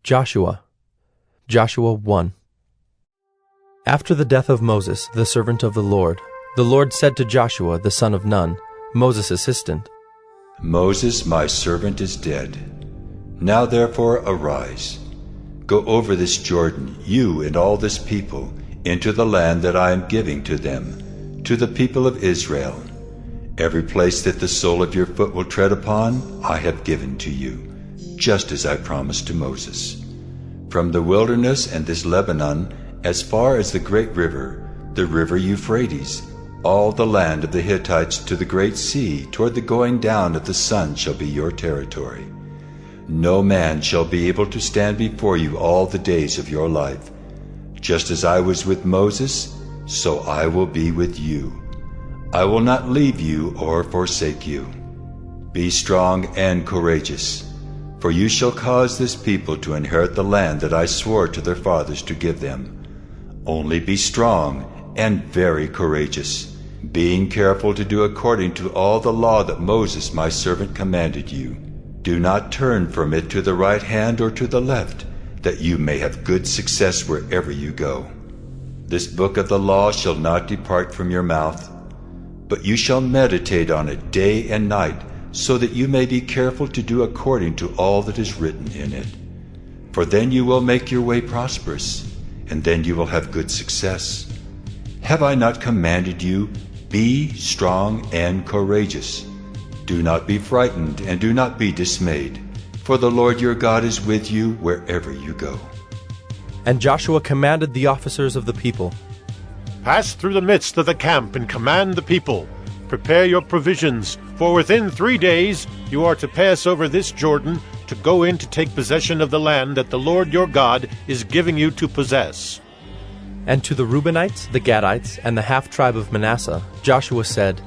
Joshua 1. After the death of Moses, the servant of the Lord said to Joshua the son of Nun, Moses' assistant, Moses, my servant, is dead. Now therefore arise. Go over this Jordan, you and all this people, into the land that I am giving to them, to the people of Israel. Every place that the sole of your foot will tread upon, I have given to you, just as I promised to Moses. From the wilderness and this Lebanon, as far as the great river, the river Euphrates, all the land of the Hittites to the great sea, toward the going down of the sun shall be your territory. No man shall be able to stand before you all the days of your life. Just as I was with Moses, so I will be with you. I will not leave you or forsake you. Be strong and courageous, for you shall cause this people to inherit the land that I swore to their fathers to give them. Only be strong and very courageous, being careful to do according to all the law that Moses my servant commanded you. Do not turn from it to the right hand or to the left, that you may have good success wherever you go. This book of the law shall not depart from your mouth, but you shall meditate on it day and night, so that you may be careful to do according to all that is written in it. For then you will make your way prosperous, and then you will have good success. Have I not commanded you, be strong and courageous? Do not be frightened and do not be dismayed, for the Lord your God is with you wherever you go. And Joshua commanded the officers of the people, Pass through the midst of the camp and command the people. Prepare your provisions, for within 3 days you are to pass over this Jordan to go in to take possession of the land that the Lord your God is giving you to possess. And to the Reubenites, the Gadites, and the half-tribe of Manasseh, Joshua said,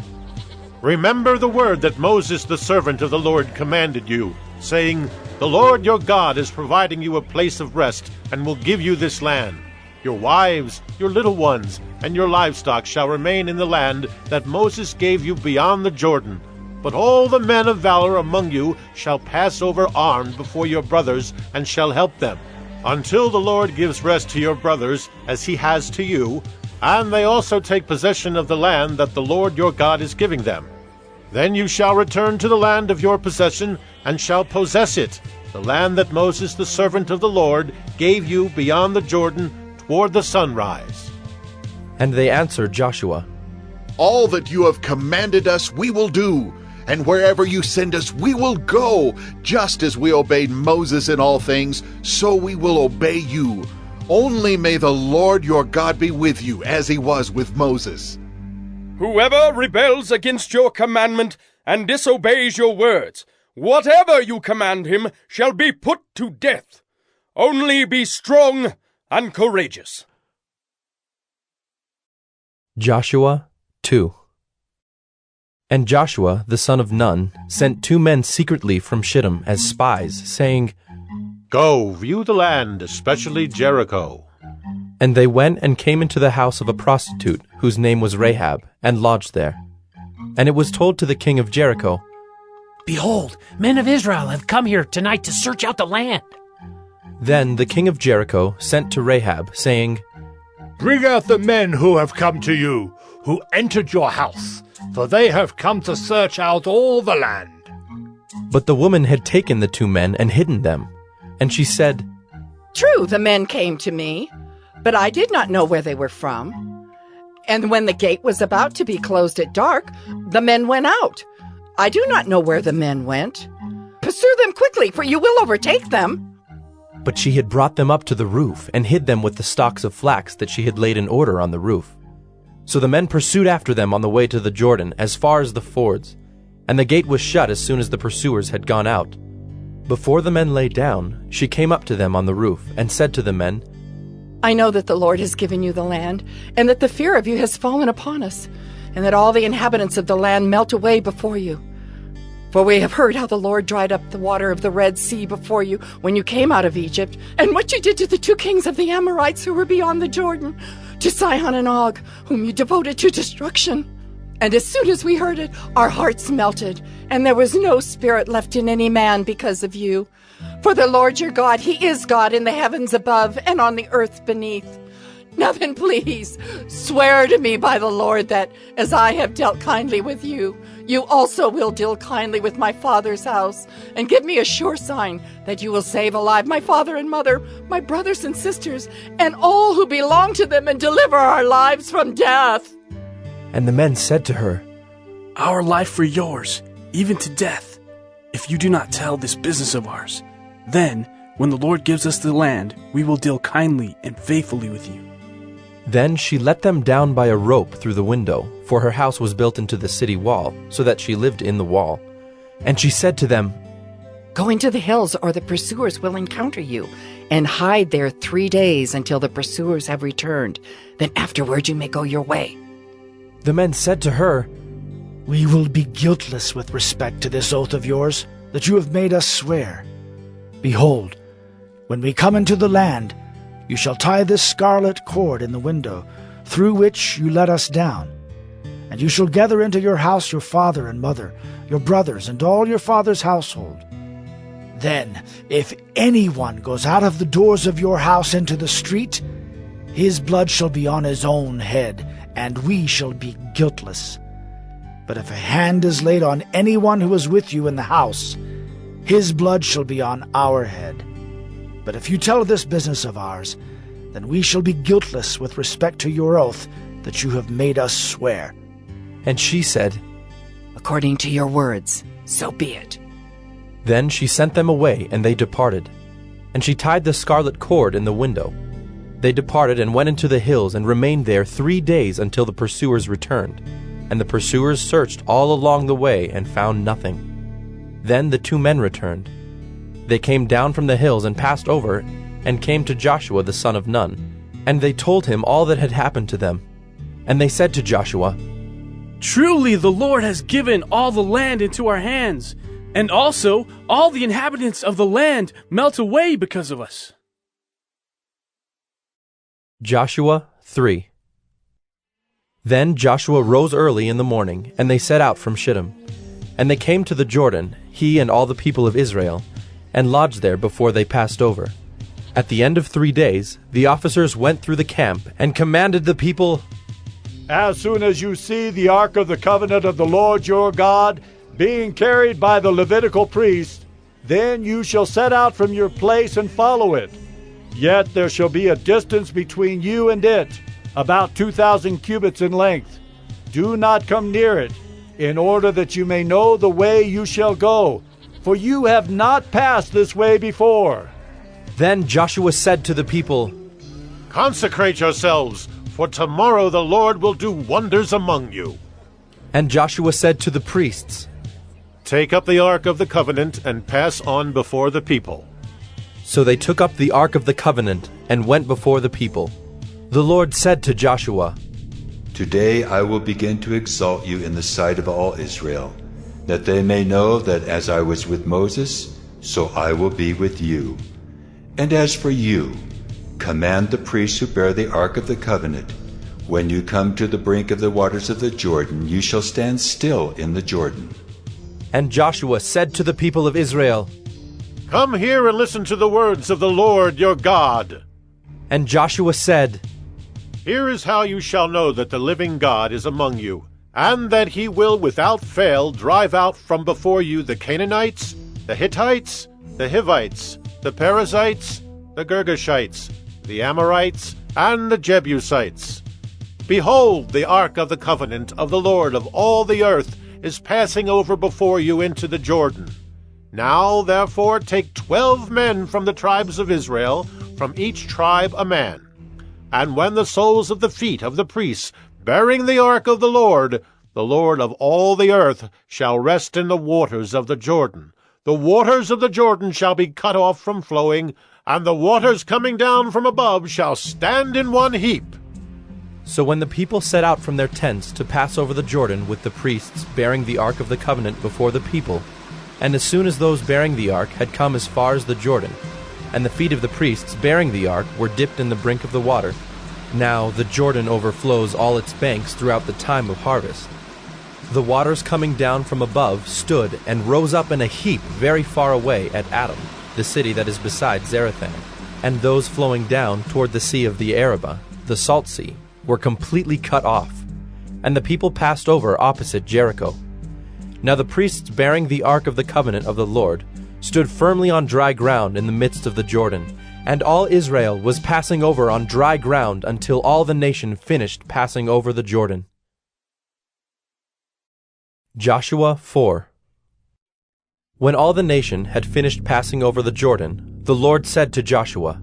Remember the word that Moses the servant of the Lord commanded you, saying, The Lord your God is providing you a place of rest, and will give you this land. Your wives, your little ones, and your livestock shall remain in the land that Moses gave you beyond the Jordan. But all the men of valor among you shall pass over armed before your brothers, and shall help them, until the Lord gives rest to your brothers, as he has to you, and they also take possession of the land that the Lord your God is giving them. Then you shall return to the land of your possession, and shall possess it, the land that Moses the servant of the Lord gave you beyond the Jordan toward the sunrise. And they answered Joshua, All that you have commanded us we will do, and wherever you send us we will go. Just as we obeyed Moses in all things, so we will obey you. Only may the Lord your God be with you, as he was with Moses. Whoever rebels against your commandment and disobeys your words, whatever you command him shall be put to death. Only be strong and courageous. Joshua 2. And Joshua the son of Nun sent 2 men secretly from Shittim as spies, saying, Go, view the land, especially Jericho. And they went and came into the house of a prostitute, whose name was Rahab, and lodged there. And it was told to the king of Jericho, Behold, men of Israel have come here tonight to search out the land. Then the king of Jericho sent to Rahab, saying, Bring out the men who have come to you, who entered your house, for they have come to search out all the land. But the woman had taken the 2 men and hidden them. And she said, True, the men came to me, but I did not know where they were from. And when the gate was about to be closed at dark, the men went out. I do not know where the men went. Pursue them quickly, for you will overtake them. But she had brought them up to the roof and hid them with the stalks of flax that she had laid in order on the roof. So the men pursued after them on the way to the Jordan as far as the fords, and the gate was shut as soon as the pursuers had gone out. Before the men lay down, she came up to them on the roof and said to the men, I know that the Lord has given you the land, and that the fear of you has fallen upon us, and that all the inhabitants of the land melt away before you. For we have heard how the Lord dried up the water of the Red Sea before you when you came out of Egypt, and what you did to the 2 kings of the Amorites who were beyond the Jordan, to Sihon and Og, whom you devoted to destruction. And as soon as we heard it, our hearts melted, and there was no spirit left in any man because of you. For the Lord your God, He is God in the heavens above and on the earth beneath. Now then, please, swear to me by the Lord that, as I have dealt kindly with you, you also will deal kindly with my father's house, and give me a sure sign that you will save alive my father and mother, my brothers and sisters, and all who belong to them, and deliver our lives from death." And the men said to her, "Our life for yours, even to death, if you do not tell this business of ours. Then, when the Lord gives us the land, we will deal kindly and faithfully with you." Then she let them down by a rope through the window, for her house was built into the city wall, so that she lived in the wall. And she said to them, "Go into the hills, or the pursuers will encounter you, and hide there 3 days until the pursuers have returned. Then afterward you may go your way." The men said to her, "We will be guiltless with respect to this oath of yours that you have made us swear. Behold, when we come into the land, you shall tie this scarlet cord in the window, through which you let us down. And you shall gather into your house your father and mother, your brothers, and all your father's household. Then, if anyone goes out of the doors of your house into the street, his blood shall be on his own head, and we shall be guiltless. But if a hand is laid on anyone who is with you in the house, his blood shall be on our head. But if you tell this business of ours, then we shall be guiltless with respect to your oath that you have made us swear." And she said, "According to your words, so be it." Then she sent them away, and they departed. And she tied the scarlet cord in the window. They departed and went into the hills and remained there 3 days until the pursuers returned. And the pursuers searched all along the way and found nothing. Then the 2 men returned. They came down from the hills and passed over, and came to Joshua the son of Nun. And they told him all that had happened to them. And they said to Joshua, "Truly the Lord has given all the land into our hands, and also all the inhabitants of the land melt away because of us." Joshua 3. Then Joshua rose early in the morning, and they set out from Shittim. And they came to the Jordan, he and all the people of Israel, and lodged there before they passed over. At the end of 3 days, the officers went through the camp and commanded the people, "As soon as you see the ark of the covenant of the Lord your God being carried by the Levitical priest, then you shall set out from your place and follow it. Yet there shall be a distance between you and it, about 2,000 cubits in length. Do not come near it, in order that you may know the way you shall go, for you have not passed this way before." Then Joshua said to the people, "Consecrate yourselves, for tomorrow the Lord will do wonders among you." And Joshua said to the priests, "Take up the ark of the covenant and pass on before the people." So they took up the ark of the covenant and went before the people. The Lord said to Joshua, Today I will begin to exalt you in the sight of all Israel, that they may know that as I was with Moses, so I will be with you. And as for you, command the priests who bear the ark of the covenant, when you come to the brink of the waters of the Jordan, you shall stand still in the Jordan." And Joshua said to the people of Israel, "Come here and listen to the words of the Lord your God." And Joshua said, "Here is how you shall know that the living God is among you, and that he will without fail drive out from before you the Canaanites, the Hittites, the Hivites, the Perizzites, the Girgashites, the Amorites, and the Jebusites. Behold, the ark of the covenant of the Lord of all the earth is passing over before you into the Jordan. Now, therefore, take 12 men from the tribes of Israel, from each tribe a man. And when the soles of the feet of the priests, bearing the ark of the Lord of all the earth, shall rest in the waters of the Jordan, the waters of the Jordan shall be cut off from flowing, and the waters coming down from above shall stand in one heap." So when the people set out from their tents to pass over the Jordan with the priests bearing the ark of the covenant before the people, and as soon as those bearing the ark had come as far as the Jordan, and the feet of the priests bearing the ark were dipped in the brink of the water, now the Jordan overflows all its banks throughout the time of harvest. The waters coming down from above stood and rose up in a heap very far away at Adam, the city that is beside Zarethan, and those flowing down toward the sea of the Arabah, the Salt Sea, were completely cut off, and the people passed over opposite Jericho. Now the priests bearing the ark of the covenant of the Lord stood firmly on dry ground in the midst of the Jordan, and all Israel was passing over on dry ground until all the nation finished passing over the Jordan. Joshua 4. When all the nation had finished passing over the Jordan, the Lord said to Joshua,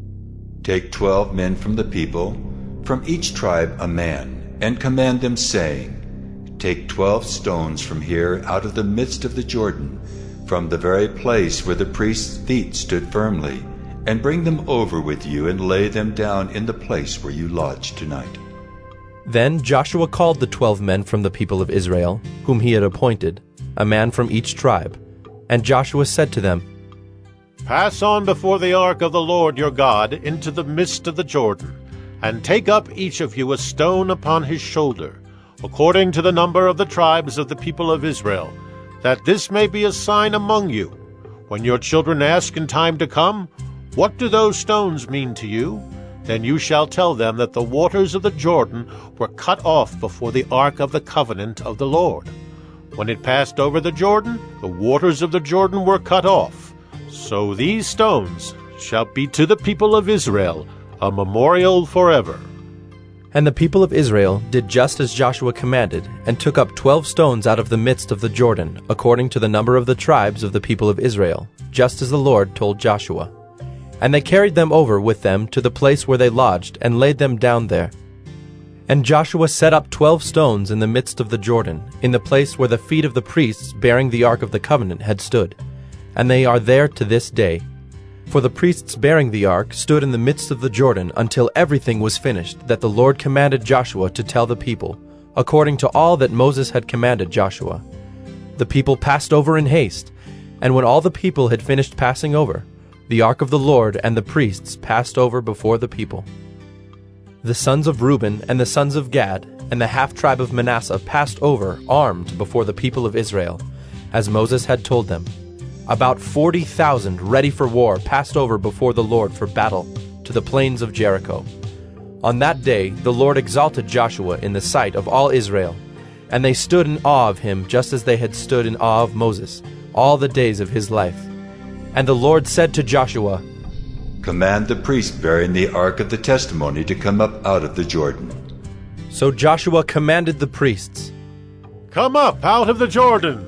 Take 12 men from the people, from each tribe a man, and command them, saying, Take 12 stones from here out of the midst of the Jordan, from the very place where the priest's feet stood firmly, and bring them over with you and lay them down in the place where you lodge tonight. Then Joshua called the 12 men from the people of Israel, whom he had appointed, a man from each tribe. And Joshua said to them, Pass on before the ark of the Lord your God into the midst of the Jordan, and take up each of you a stone upon his shoulder, according to the number of the tribes of the people of Israel, that this may be a sign among you. When your children ask in time to come, What do those stones mean to you? Then you shall tell them that the waters of the Jordan were cut off before the ark of the covenant of the Lord. When it passed over the Jordan, the waters of the Jordan were cut off. So these stones shall be to the people of Israel a memorial forever. And the people of Israel did just as Joshua commanded, and took up 12 stones out of the midst of the Jordan, according to the number of the tribes of the people of Israel, just as the Lord told Joshua. And they carried them over with them to the place where they lodged, and laid them down there. And Joshua set up 12 stones in the midst of the Jordan, in the place where the feet of the priests bearing the ark of the covenant had stood. And they are there to this day. For the priests bearing the ark stood in the midst of the Jordan until everything was finished that the Lord commanded Joshua to tell the people, according to all that Moses had commanded Joshua. The people passed over in haste, and when all the people had finished passing over, the ark of the Lord and the priests passed over before the people. The sons of Reuben and the sons of Gad and the half-tribe of Manasseh passed over armed before the people of Israel, as Moses had told them. About 40,000 ready for war passed over before the Lord for battle to the plains of Jericho. On that day the Lord exalted Joshua in the sight of all Israel, and they stood in awe of him just as they had stood in awe of Moses all the days of his life. And the Lord said to Joshua, Command the priest bearing the ark of the testimony to come up out of the Jordan. So Joshua commanded the priests, Come up out of the Jordan.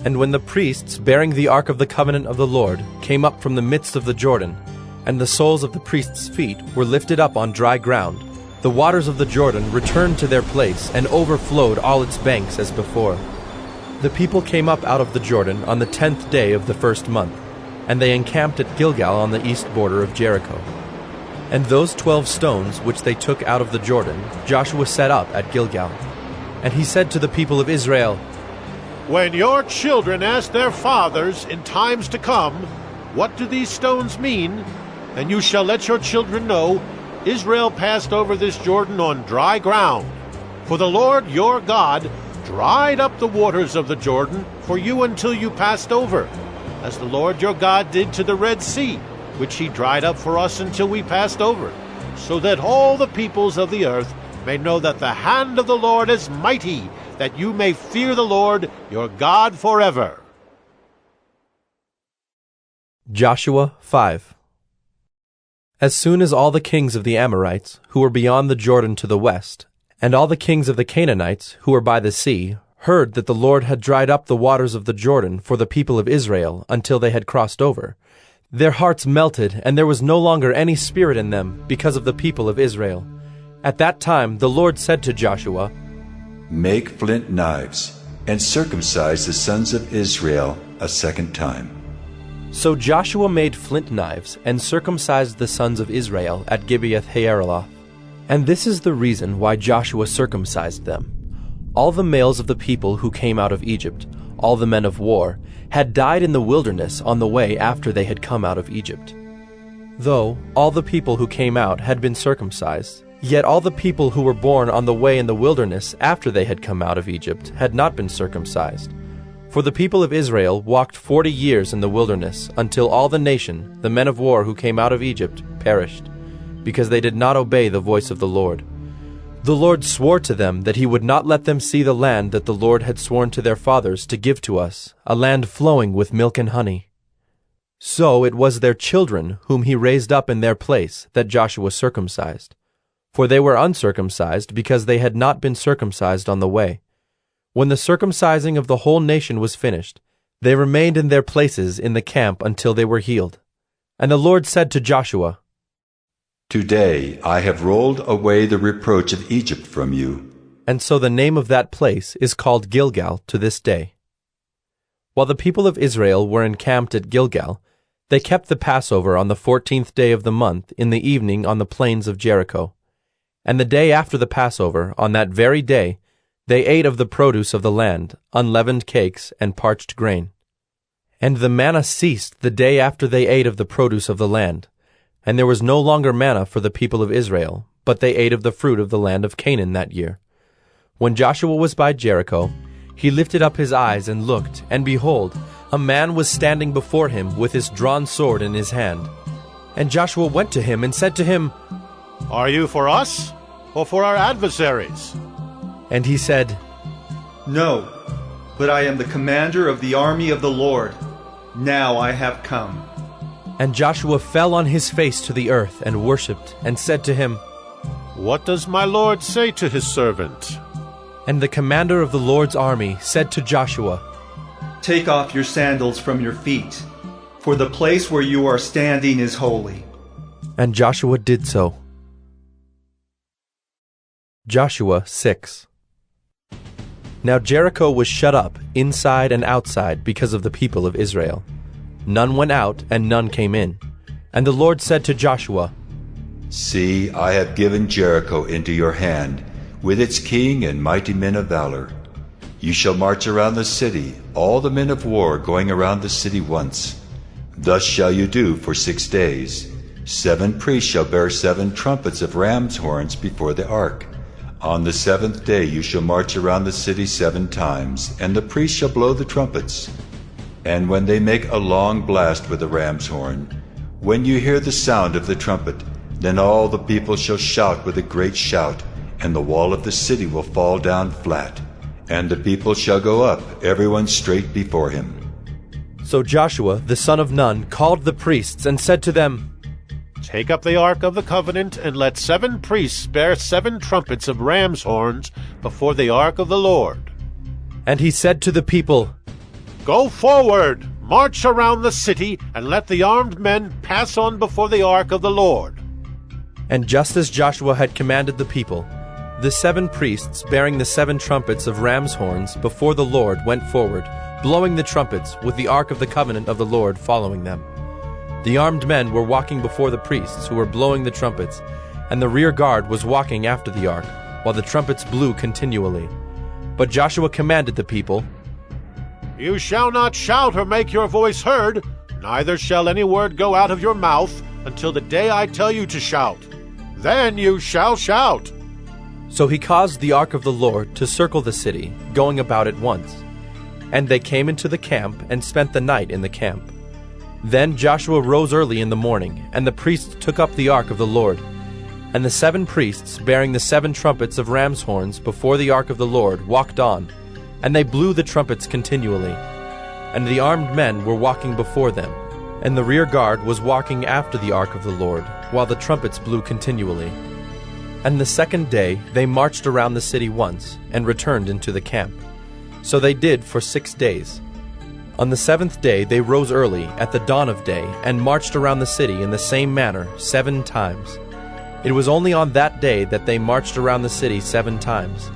And when the priests bearing the ark of the covenant of the Lord came up from the midst of the Jordan, and the soles of the priests' feet were lifted up on dry ground, the waters of the Jordan returned to their place and overflowed all its banks as before. The people came up out of the Jordan on the 10th day of the first month, and they encamped at Gilgal on the east border of Jericho. And those 12 stones which they took out of the Jordan, Joshua set up at Gilgal. And he said to the people of Israel, When your children ask their fathers in times to come, What do these stones mean? Then you shall let your children know, Israel passed over this Jordan on dry ground. For the Lord your God dried up the waters of the Jordan for you until you passed over, as the Lord your God did to the Red Sea, which he dried up for us until we passed over, so that all the peoples of the earth may know that the hand of the Lord is mighty, that you may fear the Lord your God forever. Joshua 5. As soon as all the kings of the Amorites, who were beyond the Jordan to the west, and all the kings of the Canaanites, who were by the sea, heard that the Lord had dried up the waters of the Jordan for the people of Israel until they had crossed over, their hearts melted, and there was no longer any spirit in them because of the people of Israel. At that time the Lord said to Joshua, Make flint knives, and circumcise the sons of Israel a second time. So Joshua made flint knives, and circumcised the sons of Israel at Gibeath-haaraloth. And this is the reason why Joshua circumcised them. All the males of the people who came out of Egypt, all the men of war, had died in the wilderness on the way after they had come out of Egypt. Though all the people who came out had been circumcised, yet all the people who were born on the way in the wilderness after they had come out of Egypt had not been circumcised. For the people of Israel walked 40 years in the wilderness, until all the nation, the men of war who came out of Egypt, perished, because they did not obey the voice of the Lord. The Lord swore to them that he would not let them see the land that the Lord had sworn to their fathers to give to us, a land flowing with milk and honey. So it was their children whom he raised up in their place that Joshua circumcised. For they were uncircumcised because they had not been circumcised on the way. When the circumcising of the whole nation was finished, they remained in their places in the camp until they were healed. And the Lord said to Joshua, Today I have rolled away the reproach of Egypt from you. And so the name of that place is called Gilgal to this day. While the people of Israel were encamped at Gilgal, they kept the Passover on the 14th day of the month in the evening on the plains of Jericho. And the day after the Passover, on that very day, they ate of the produce of the land, unleavened cakes and parched grain. And the manna ceased the day after they ate of the produce of the land. And there was no longer manna for the people of Israel, but they ate of the fruit of the land of Canaan that year. When Joshua was by Jericho, he lifted up his eyes and looked, and behold, a man was standing before him with his drawn sword in his hand. And Joshua went to him and said to him, Are you for us, or for our adversaries? And he said, No, but I am the commander of the army of the Lord. Now I have come. And Joshua fell on his face to the earth and worshipped, and said to him, What does my Lord say to his servant? And the commander of the Lord's army said to Joshua, Take off your sandals from your feet, for the place where you are standing is holy. And Joshua did so. Joshua 6. Now Jericho was shut up, inside and outside, because of the people of Israel. None went out, and none came in. And the Lord said to Joshua, See, I have given Jericho into your hand, with its king and mighty men of valor. You shall march around the city, all the men of war going around the city once. Thus shall you do for 6 days. 7 priests shall bear 7 trumpets of ram's horns before the ark. On the 7th day you shall march around the city 7 times, and the priests shall blow the trumpets. And when they make a long blast with the ram's horn, when you hear the sound of the trumpet, then all the people shall shout with a great shout, and the wall of the city will fall down flat, and the people shall go up, everyone straight before him. So Joshua, the son of Nun, called the priests and said to them, Take up the ark of the covenant, and let 7 priests bear 7 trumpets of ram's horns before the ark of the Lord. And he said to the people, Go forward, march around the city, and let the armed men pass on before the ark of the Lord. And just as Joshua had commanded the people, the 7 priests bearing the 7 trumpets of ram's horns before the Lord went forward, blowing the trumpets, with the ark of the covenant of the Lord following them. The armed men were walking before the priests who were blowing the trumpets, and the rear guard was walking after the ark, while the trumpets blew continually. But Joshua commanded the people, You shall not shout or make your voice heard, neither shall any word go out of your mouth until the day I tell you to shout. Then you shall shout. So he caused the ark of the Lord to circle the city, going about it once. And they came into the camp and spent the night in the camp. Then Joshua rose early in the morning, and the priests took up the ark of the Lord. And the 7 priests, bearing the 7 trumpets of ram's horns before the ark of the Lord, walked on, and they blew the trumpets continually. And the armed men were walking before them, and the rear guard was walking after the ark of the Lord, while the trumpets blew continually. And the 2nd day they marched around the city once, and returned into the camp. So they did for 6 days. On the 7th day they rose early, at the dawn of day, and marched around the city in the same manner 7 times. It was only on that day that they marched around the city 7 times.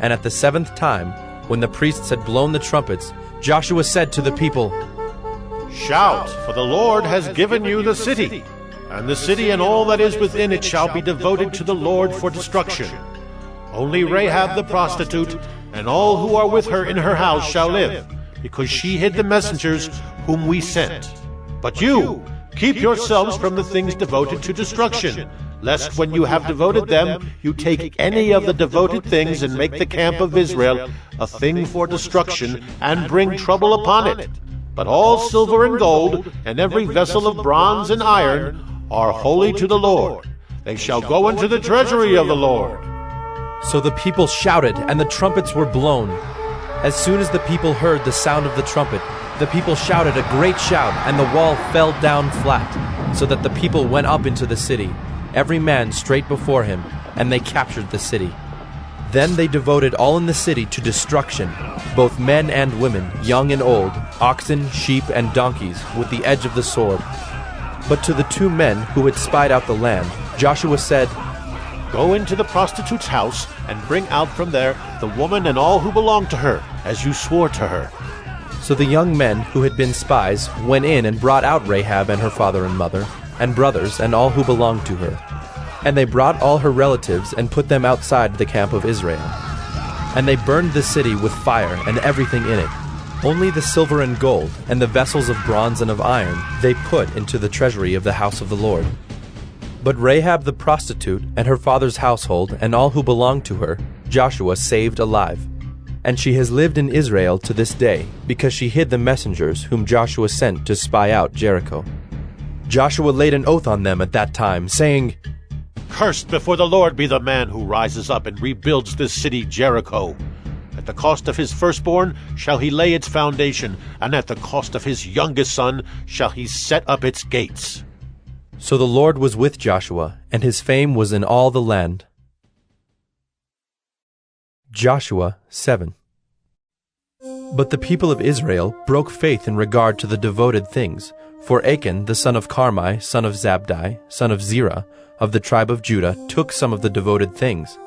And at the 7th time, when the priests had blown the trumpets, Joshua said to the people, Shout, for the Lord has given you the city, and the city and all that is within it shall be devoted to the Lord for destruction. Only Rahab the prostitute, and all who are with her in her house shall live, because she hid the messengers whom we sent. But you, keep yourselves from the things devoted to destruction, lest when you have devoted them, you take any of the devoted things and make the camp of Israel a thing for destruction, and bring trouble upon it. But all silver and gold, and every vessel of bronze and iron, are holy to the Lord. They shall go into the treasury of the Lord. So the people shouted, and the trumpets were blown. As soon as the people heard the sound of the trumpet, the people shouted a great shout, and the wall fell down flat, so that the people went up into the city, every man straight before him, and they captured the city. Then they devoted all in the city to destruction, both men and women, young and old, oxen, sheep, and donkeys, with the edge of the sword. But to the 2 men who had spied out the land, Joshua said, Go into the prostitute's house, and bring out from there the woman and all who belong to her, as you swore to her. So the young men who had been spies went in and brought out Rahab and her father and mother, and brothers, and all who belonged to her. And they brought all her relatives and put them outside the camp of Israel. And they burned the city with fire and everything in it. Only the silver and gold, and the vessels of bronze and of iron, they put into the treasury of the house of the Lord. But Rahab the prostitute, and her father's household, and all who belonged to her, Joshua saved alive. And she has lived in Israel to this day, because she hid the messengers whom Joshua sent to spy out Jericho. Joshua laid an oath on them at that time, saying, Cursed before the Lord be the man who rises up and rebuilds this city Jericho. At the cost of his firstborn shall he lay its foundation, and at the cost of his youngest son shall he set up its gates. So the Lord was with Joshua, and his fame was in all the land. Joshua 7. But the people of Israel broke faith in regard to the devoted things, for Achan the son of Carmi, son of Zabdi, son of Zerah, of the tribe of Judah, took some of the devoted things,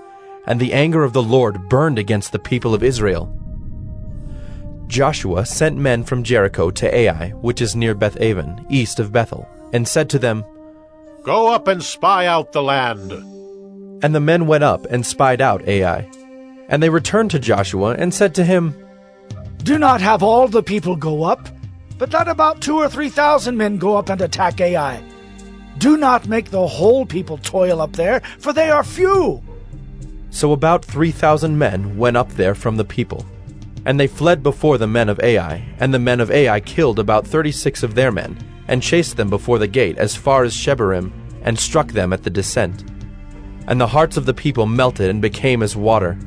and the anger of the Lord burned against the people of Israel. Joshua sent men from Jericho to Ai, which is near Beth-aven, east of Bethel, and said to them, Go up and spy out the land. And the men went up and spied out Ai. And they returned to Joshua and said to him, Do not have all the people go up, but let about 2,000 or 3,000 men go up and attack Ai. Do not make the whole people toil up there, for they are few. So about 3,000 men went up there from the people. And they fled before the men of Ai, and the men of Ai killed about 36 of their men, and chased them before the gate as far as Shebarim, and struck them at the descent. And the hearts of the people melted and became as water.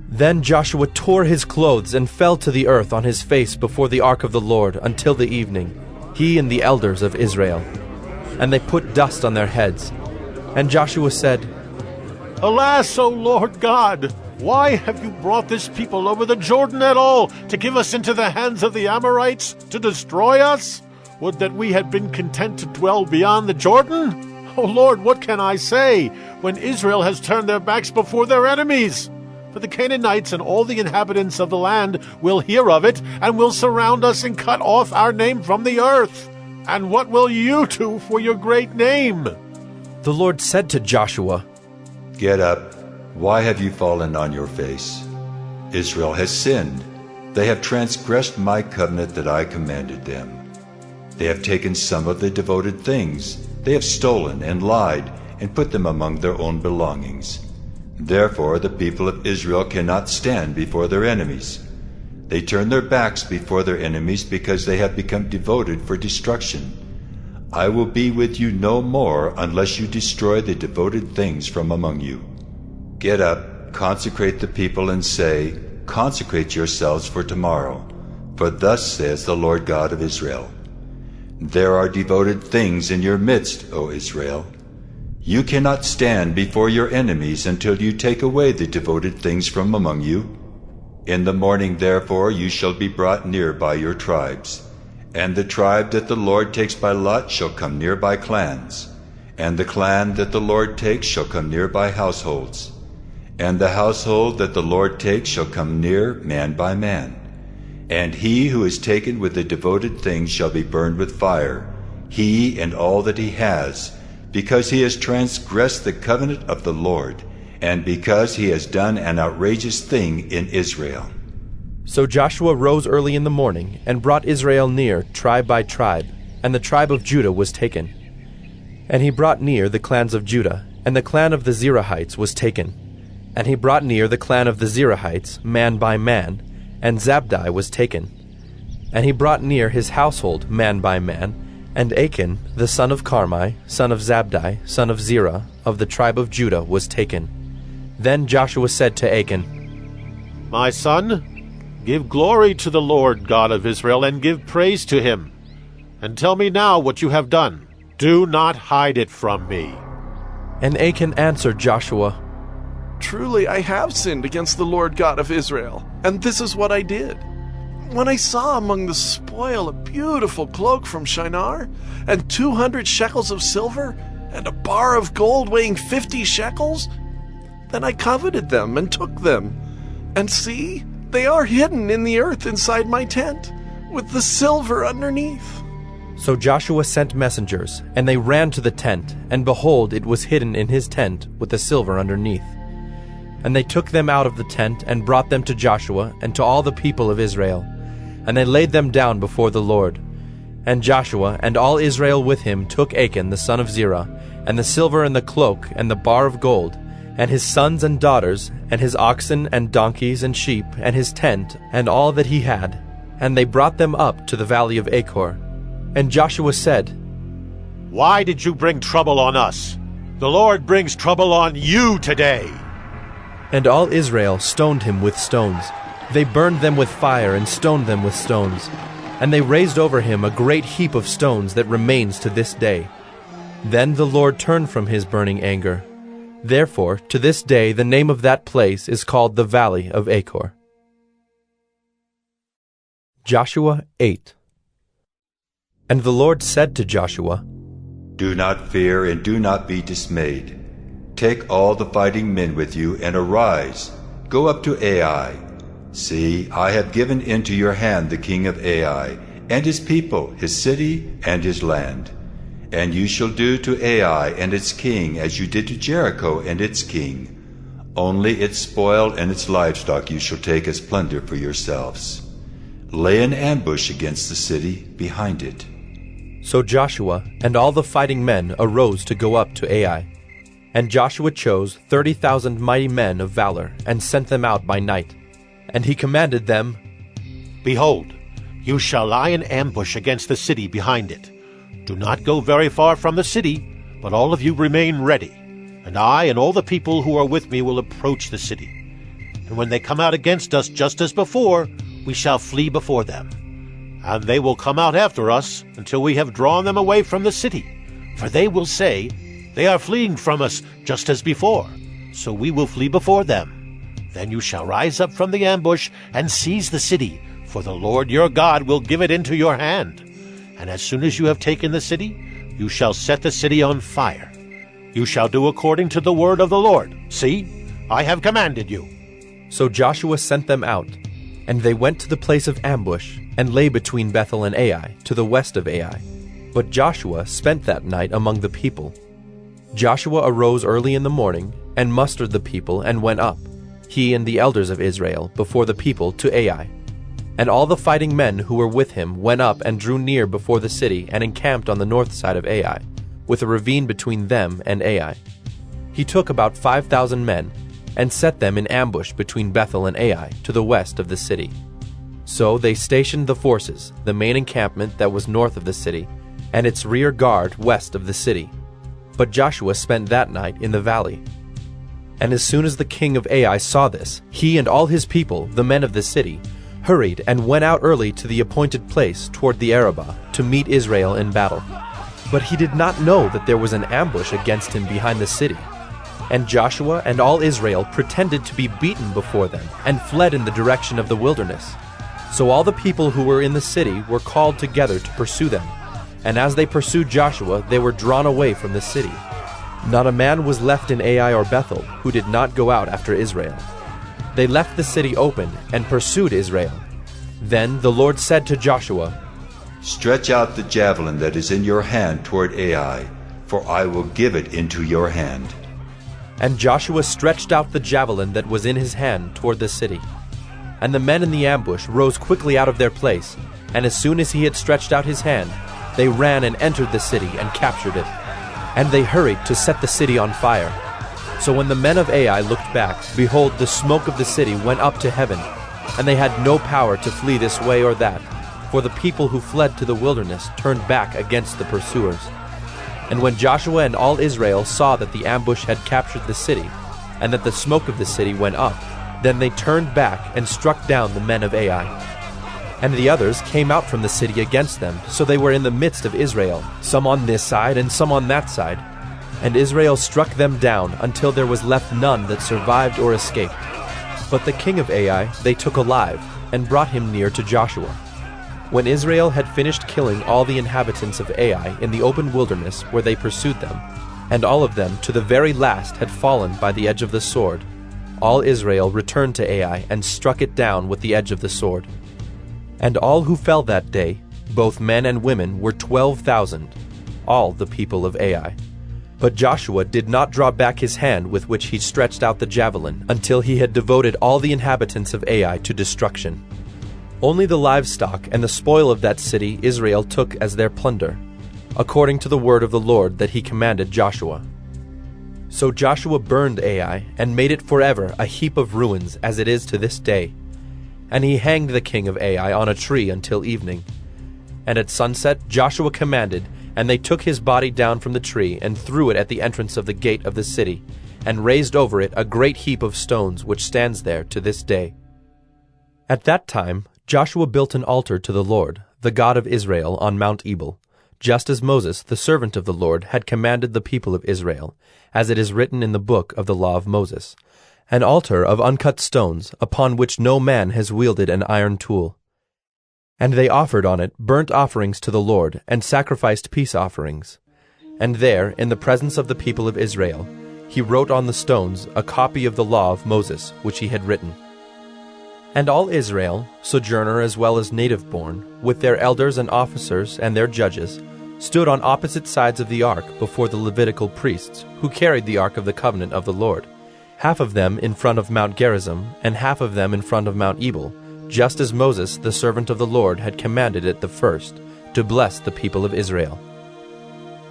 Then Joshua tore his clothes and fell to the earth on his face before the ark of the Lord until the evening, he and the elders of Israel. And they put dust on their heads. And Joshua said, Alas, O Lord God, why have you brought this people over the Jordan at all, to give us into the hands of the Amorites, to destroy us? Would that we had been content to dwell beyond the Jordan? O Lord, what can I say, when Israel has turned their backs before their enemies? For the Canaanites and all the inhabitants of the land will hear of it, and will surround us and cut off our name from the earth. And what will you do for your great name? The Lord said to Joshua, Get up. Why have you fallen on your face? Israel has sinned. They have transgressed my covenant that I commanded them. They have taken some of the devoted things. They have stolen and lied and put them among their own belongings. Therefore the people of Israel cannot stand before their enemies. They turn their backs before their enemies because they have become devoted for destruction. I will be with you no more unless you destroy the devoted things from among you. Get up, consecrate the people, and say, Consecrate yourselves for tomorrow, for thus says the Lord God of Israel. There are devoted things in your midst, O Israel. You cannot stand before your enemies until you take away the devoted things from among you. In the morning, therefore, you shall be brought near by your tribes. And the tribe that the Lord takes by lot shall come near by clans. And the clan that the Lord takes shall come near by households. And the household that the Lord takes shall come near man by man. And he who is taken with the devoted things shall be burned with fire, he and all that he has, because he has transgressed the covenant of the Lord, and because he has done an outrageous thing in Israel. So Joshua rose early in the morning, and brought Israel near, tribe by tribe, and the tribe of Judah was taken. And he brought near the clans of Judah, And the clan of the Zerahites was taken. And he brought near the clan of the Zerahites, man by man, and Zabdi was taken. And he brought near his household, man by man, and Achan, the son of Carmi, son of Zabdi, son of Zerah, of the tribe of Judah, was taken. Then Joshua said to Achan, My son, give glory to the Lord God of Israel, and give praise to him. And tell me now what you have done. Do not hide it from me. And Achan answered Joshua, Truly I have sinned against the Lord God of Israel, and this is what I did. When I saw among the spoil a beautiful cloak from Shinar, and 200 shekels of silver, and a bar of gold weighing 50 shekels, then I coveted them and took them. And see, they are hidden in the earth inside my tent, with the silver underneath. So Joshua sent messengers, and they ran to the tent, and behold, it was hidden in his tent with the silver underneath. And they took them out of the tent, and brought them to Joshua, and to all the people of Israel. And they laid them down before the Lord. And Joshua and all Israel with him took Achan the son of Zerah, and the silver and the cloak, and the bar of gold, and his sons and daughters, and his oxen and donkeys and sheep, and his tent, and all that he had. And they brought them up to the valley of Achor. And Joshua said, Why did you bring trouble on us? The Lord brings trouble on you today. And all Israel stoned him with stones. They burned them with fire and stoned them with stones. And they raised over him a great heap of stones that remains to this day. Then the Lord turned from his burning anger. Therefore, to this day the name of that place is called the Valley of Achor. Joshua 8. And the Lord said to Joshua, Do not fear and do not be dismayed. Take all the fighting men with you and arise. Go up to Ai. See, I have given into your hand the king of Ai, and his people, his city, and his land. And you shall do to Ai and its king as you did to Jericho and its king. Only its spoil and its livestock you shall take as plunder for yourselves. Lay an ambush against the city behind it. So Joshua and all the fighting men arose to go up to Ai. And Joshua chose 30,000 mighty men of valor, and sent them out by night. And he commanded them, Behold, you shall lie in ambush against the city behind it. Do not go very far from the city, but all of you remain ready. And I and all the people who are with me will approach the city. And when they come out against us just as before, we shall flee before them. And they will come out after us until we have drawn them away from the city. For they will say, They are fleeing from us just as before, so we will flee before them. Then you shall rise up from the ambush and seize the city, for the Lord your God will give it into your hand. And as soon as you have taken the city, you shall set the city on fire. You shall do according to the word of the Lord. See, I have commanded you. So Joshua sent them out, and they went to the place of ambush, and lay between Bethel and Ai, to the west of Ai. But Joshua spent that night among the people. Joshua arose early in the morning, and mustered the people, and went up, he and the elders of Israel, before the people to Ai. And all the fighting men who were with him went up and drew near before the city, and encamped on the north side of Ai, with a ravine between them and Ai. He took about 5,000 men, and set them in ambush between Bethel and Ai, to the west of the city. So they stationed the forces, the main encampment that was north of the city, and its rear guard west of the city. But Joshua spent that night in the valley. And as soon as the king of Ai saw this, he and all his people, the men of the city, hurried and went out early to the appointed place toward the Arabah to meet Israel in battle. But he did not know that there was an ambush against him behind the city. And Joshua and all Israel pretended to be beaten before them, and fled in the direction of the wilderness. So all the people who were in the city were called together to pursue them. And as they pursued Joshua, they were drawn away from the city. Not a man was left in Ai or Bethel who did not go out after Israel. They left the city open and pursued Israel. Then the Lord said to Joshua, Stretch out the javelin that is in your hand toward Ai, for I will give it into your hand. And Joshua stretched out the javelin that was in his hand toward the city. And the men in the ambush rose quickly out of their place, and as soon as he had stretched out his hand, they ran and entered the city and captured it. and they hurried to set the city on fire. So when the men of Ai looked back, behold, the smoke of the city went up to heaven, and they had no power to flee this way or that, for the people who fled to the wilderness turned back against the pursuers. And when Joshua and all Israel saw that the ambush had captured the city, and that the smoke of the city went up, then they turned back and struck down the men of Ai. And the others came out from the city against them, so they were in the midst of Israel, some on this side and some on that side. And Israel struck them down until there was left none that survived or escaped. But the king of Ai they took alive, and brought him near to Joshua. When Israel had finished killing all the inhabitants of Ai in the open wilderness where they pursued them, and all of them to the very last had fallen by the edge of the sword, all Israel returned to Ai and struck it down with the edge of the sword. And all who fell that day, both men and women, were 12,000, all the people of Ai. But Joshua did not draw back his hand with which he stretched out the javelin until he had devoted all the inhabitants of Ai to destruction. Only the livestock and the spoil of that city Israel took as their plunder, according to the word of the Lord that he commanded Joshua. So Joshua burned Ai and made it forever a heap of ruins as it is to this day. And he hanged the king of Ai on a tree until evening. And at sunset Joshua commanded, and they took his body down from the tree and threw it at the entrance of the gate of the city, and raised over it a great heap of stones which stands there to this day. At that time Joshua built an altar to the Lord, the God of Israel, on Mount Ebal, just as Moses, the servant of the Lord, had commanded the people of Israel, as it is written in the book of the law of Moses, an altar of uncut stones, upon which no man has wielded an iron tool. And they offered on it burnt offerings to the Lord, and sacrificed peace offerings. And there, in the presence of the people of Israel, he wrote on the stones a copy of the law of Moses, which he had written. And all Israel, sojourner as well as native-born, with their elders and officers and their judges, stood on opposite sides of the ark before the Levitical priests, who carried the ark of the covenant of the Lord, half of them in front of Mount Gerizim, and half of them in front of Mount Ebal, just as Moses, the servant of the Lord, had commanded it the first, to bless the people of Israel.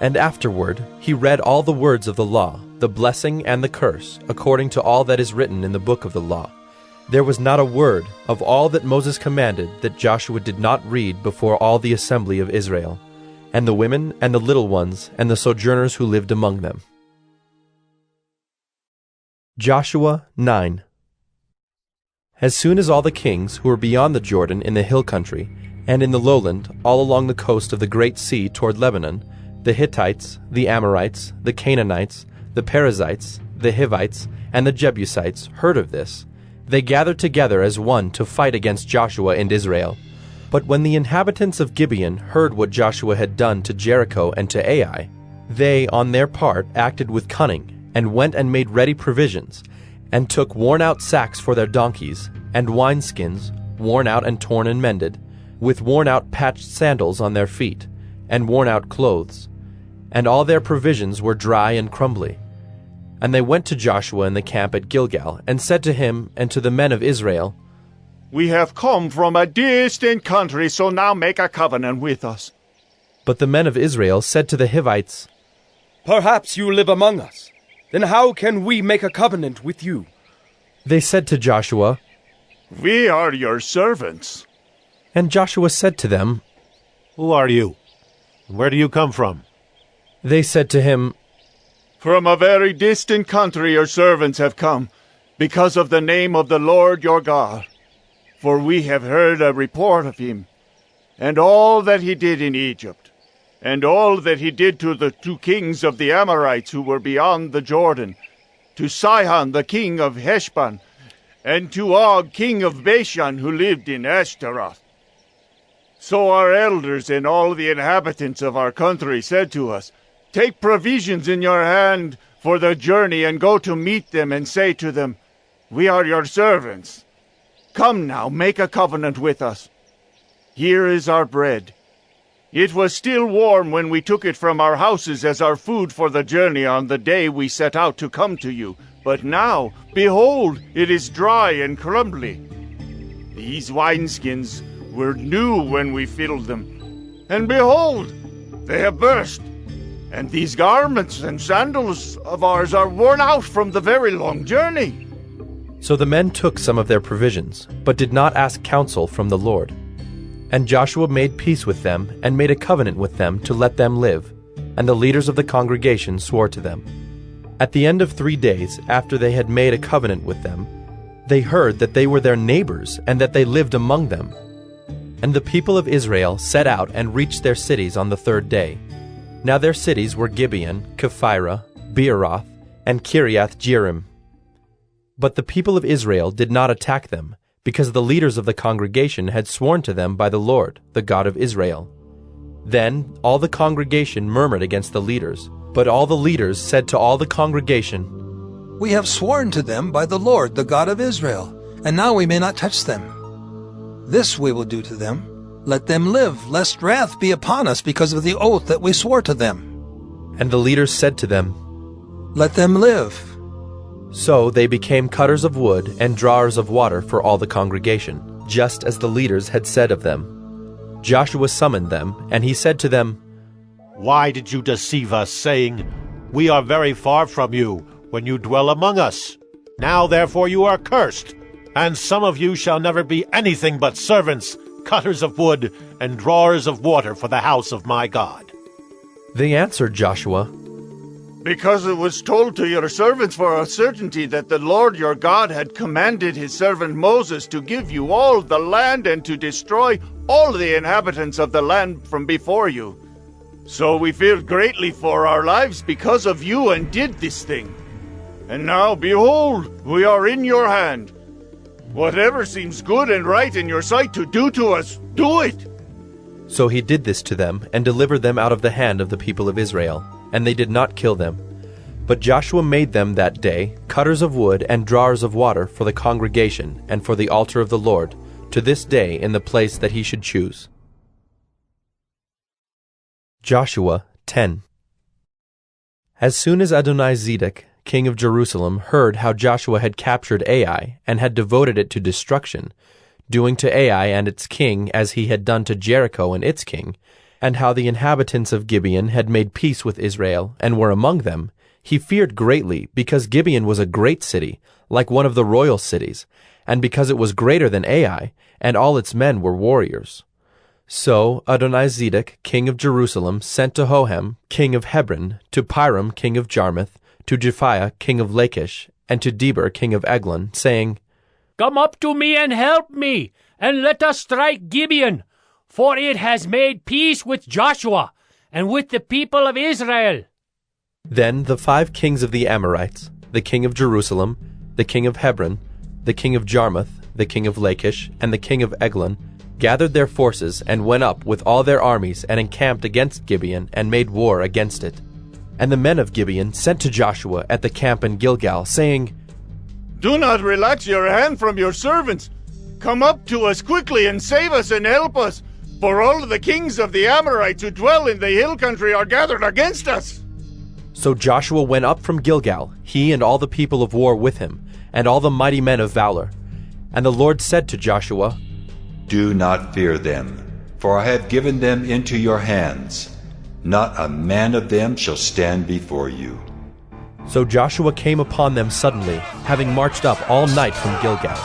And afterward he read all the words of the law, the blessing and the curse, according to all that is written in the book of the law. There was not a word of all that Moses commanded that Joshua did not read before all the assembly of Israel, and the women and the little ones and the sojourners who lived among them. Joshua 9. As soon as all the kings who were beyond the Jordan in the hill country, and in the lowland, all along the coast of the great sea toward Lebanon, the Hittites, the Amorites, the Canaanites, the Perizzites, the Hivites, and the Jebusites heard of this, they gathered together as one to fight against Joshua and Israel. But when the inhabitants of Gibeon heard what Joshua had done to Jericho and to Ai, they, on their part, acted with cunning, and went and made ready provisions, and took worn-out sacks for their donkeys, and wineskins, worn out and torn and mended, with worn-out patched sandals on their feet, and worn-out clothes. And all their provisions were dry and crumbly. And they went to Joshua in the camp at Gilgal, and said to him and to the men of Israel, "We have come from a distant country, so now make a covenant with us." But the men of Israel said to the Hivites, "Perhaps you live among us. Then how can we make a covenant with you?" They said to Joshua, "We are your servants." And Joshua said to them, "Who are you? And where do you come from?" They said to him, "From a very distant country your servants have come, because of the name of the Lord your God. For we have heard a report of him, and all that he did in Egypt, and all that he did to the 2 kings of the Amorites who were beyond the Jordan, to Sihon the king of Heshbon, and to Og king of Bashan who lived in Ashtaroth. So our elders and all the inhabitants of our country said to us, 'Take provisions in your hand for the journey, and go to meet them, and say to them, We are your servants. Come now, make a covenant with us. Here is our bread. It was still warm when we took it from our houses as our food for the journey on the day we set out to come to you. But now, behold, it is dry and crumbly. These wineskins were new when we filled them, and behold, they have burst. And these garments and sandals of ours are worn out from the very long journey. So the men took some of their provisions, but did not ask counsel from the Lord. And Joshua made peace with them, and made a covenant with them to let them live. And the leaders of the congregation swore to them. At the end of 3 days, after they had made a covenant with them, they heard that they were their neighbors, and that they lived among them. And the people of Israel set out and reached their cities on the 3rd day. Now their cities were Gibeon, Kephirah, Beeroth, and Kiriath-Jearim. But the people of Israel did not attack them, because the leaders of the congregation had sworn to them by the Lord, the God of Israel. Then all the congregation murmured against the leaders, but all the leaders said to all the congregation, "We have sworn to them by the Lord, the God of Israel, and now we may not touch them. This we will do to them. Let them live, lest wrath be upon us because of the oath that we swore to them." And the leaders said to them, "Let them live." So they became cutters of wood and drawers of water for all the congregation, just as the leaders had said of them. Joshua summoned them, and he said to them, "Why did you deceive us, saying, 'We are very far from you,' when you dwell among us? Now therefore you are cursed, and some of you shall never be anything but servants, cutters of wood, and drawers of water for the house of my God." They answered Joshua, "Because it was told to your servants for a certainty that the Lord your God had commanded his servant Moses to give you all the land and to destroy all the inhabitants of the land from before you. So we feared greatly for our lives because of you and did this thing. And now, behold, we are in your hand. Whatever seems good and right in your sight to do to us, do it." So he did this to them, and delivered them out of the hand of the people of Israel, and they did not kill them. But Joshua made them that day cutters of wood and drawers of water for the congregation and for the altar of the Lord, to this day in the place that he should choose. Joshua 10. As soon as Adonizedek, king of Jerusalem, heard how Joshua had captured Ai and had devoted it to destruction, doing to Ai and its king as he had done to Jericho and its king, and how the inhabitants of Gibeon had made peace with Israel and were among them, he feared greatly, because Gibeon was a great city, like one of the royal cities, and because it was greater than Ai, and all its men were warriors. So Adonizedek, king of Jerusalem, sent to Hohem, king of Hebron, to Piram, king of Jarmuth, to Japhiah, king of Lachish, and to Deber, king of Eglon, saying, "Come up to me and help me, and let us strike Gibeon, for it has made peace with Joshua and with the people of Israel." Then the 5 kings of the Amorites, the king of Jerusalem, the king of Hebron, the king of Jarmuth, the king of Lachish, and the king of Eglon, gathered their forces and went up with all their armies and encamped against Gibeon and made war against it. And the men of Gibeon sent to Joshua at the camp in Gilgal, saying, "Do not relax your hand from your servants. Come up to us quickly and save us and help us, for all of the kings of the Amorites who dwell in the hill country are gathered against us." So Joshua went up from Gilgal, he and all the people of war with him, and all the mighty men of valor. And the Lord said to Joshua, "Do not fear them, for I have given them into your hands. Not a man of them shall stand before you." So Joshua came upon them suddenly, having marched up all night from Gilgal.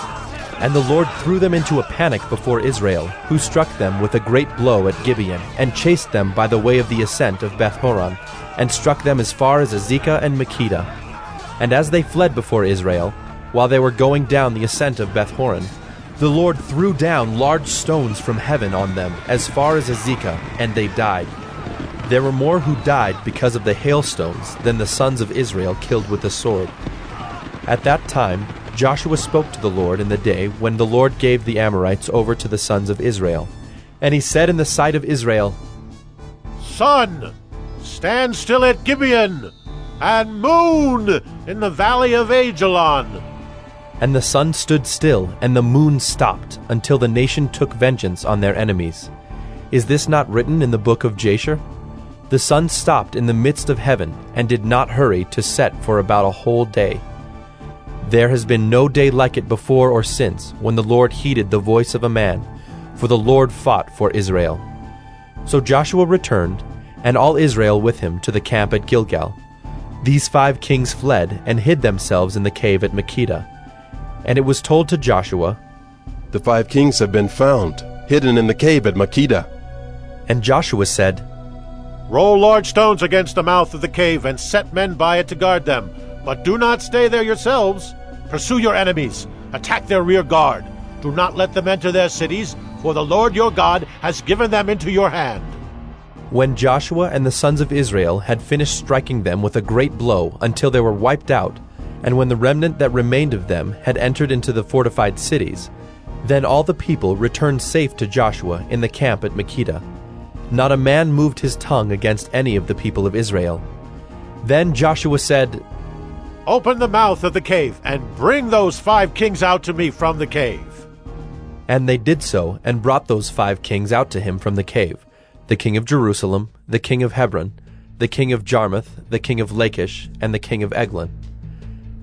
And the Lord threw them into a panic before Israel, who struck them with a great blow at Gibeon, and chased them by the way of the ascent of Beth-horon, and struck them as far as Azekah and Makkedah. And as they fled before Israel, while they were going down the ascent of Beth-horon, the Lord threw down large stones from heaven on them as far as Azekah, and they died. There were more who died because of the hailstones than the sons of Israel killed with the sword. At that time Joshua spoke to the Lord in the day when the Lord gave the Amorites over to the sons of Israel. And he said in the sight of Israel, "Sun, stand still at Gibeon, and moon in the valley of Ajalon." And the sun stood still, and the moon stopped, until the nation took vengeance on their enemies. Is this not written in the book of Jasher? The sun stopped in the midst of heaven, and did not hurry to set for about a whole day. There has been no day like it before or since, when the Lord heeded the voice of a man, for the Lord fought for Israel. So Joshua returned, and all Israel with him to the camp at Gilgal. These 5 kings fled and hid themselves in the cave at Makkedah. And it was told to Joshua, "The 5 kings have been found, hidden in the cave at Makkedah." And Joshua said, Roll large stones against the mouth of the cave and set men by it to guard them. But do not stay there yourselves. Pursue your enemies. Attack their rear guard. Do not let them enter their cities, for the Lord your God has given them into your hand. When Joshua and the sons of Israel had finished striking them with a great blow until they were wiped out, and when the remnant that remained of them had entered into the fortified cities, then all the people returned safe to Joshua in the camp at Makkedah. Not a man moved his tongue against any of the people of Israel. Then Joshua said, Open the mouth of the cave, and bring those 5 kings out to me from the cave. And they did so, and brought those 5 kings out to him from the cave, the king of Jerusalem, the king of Hebron, the king of Jarmuth, the king of Lachish, and the king of Eglon.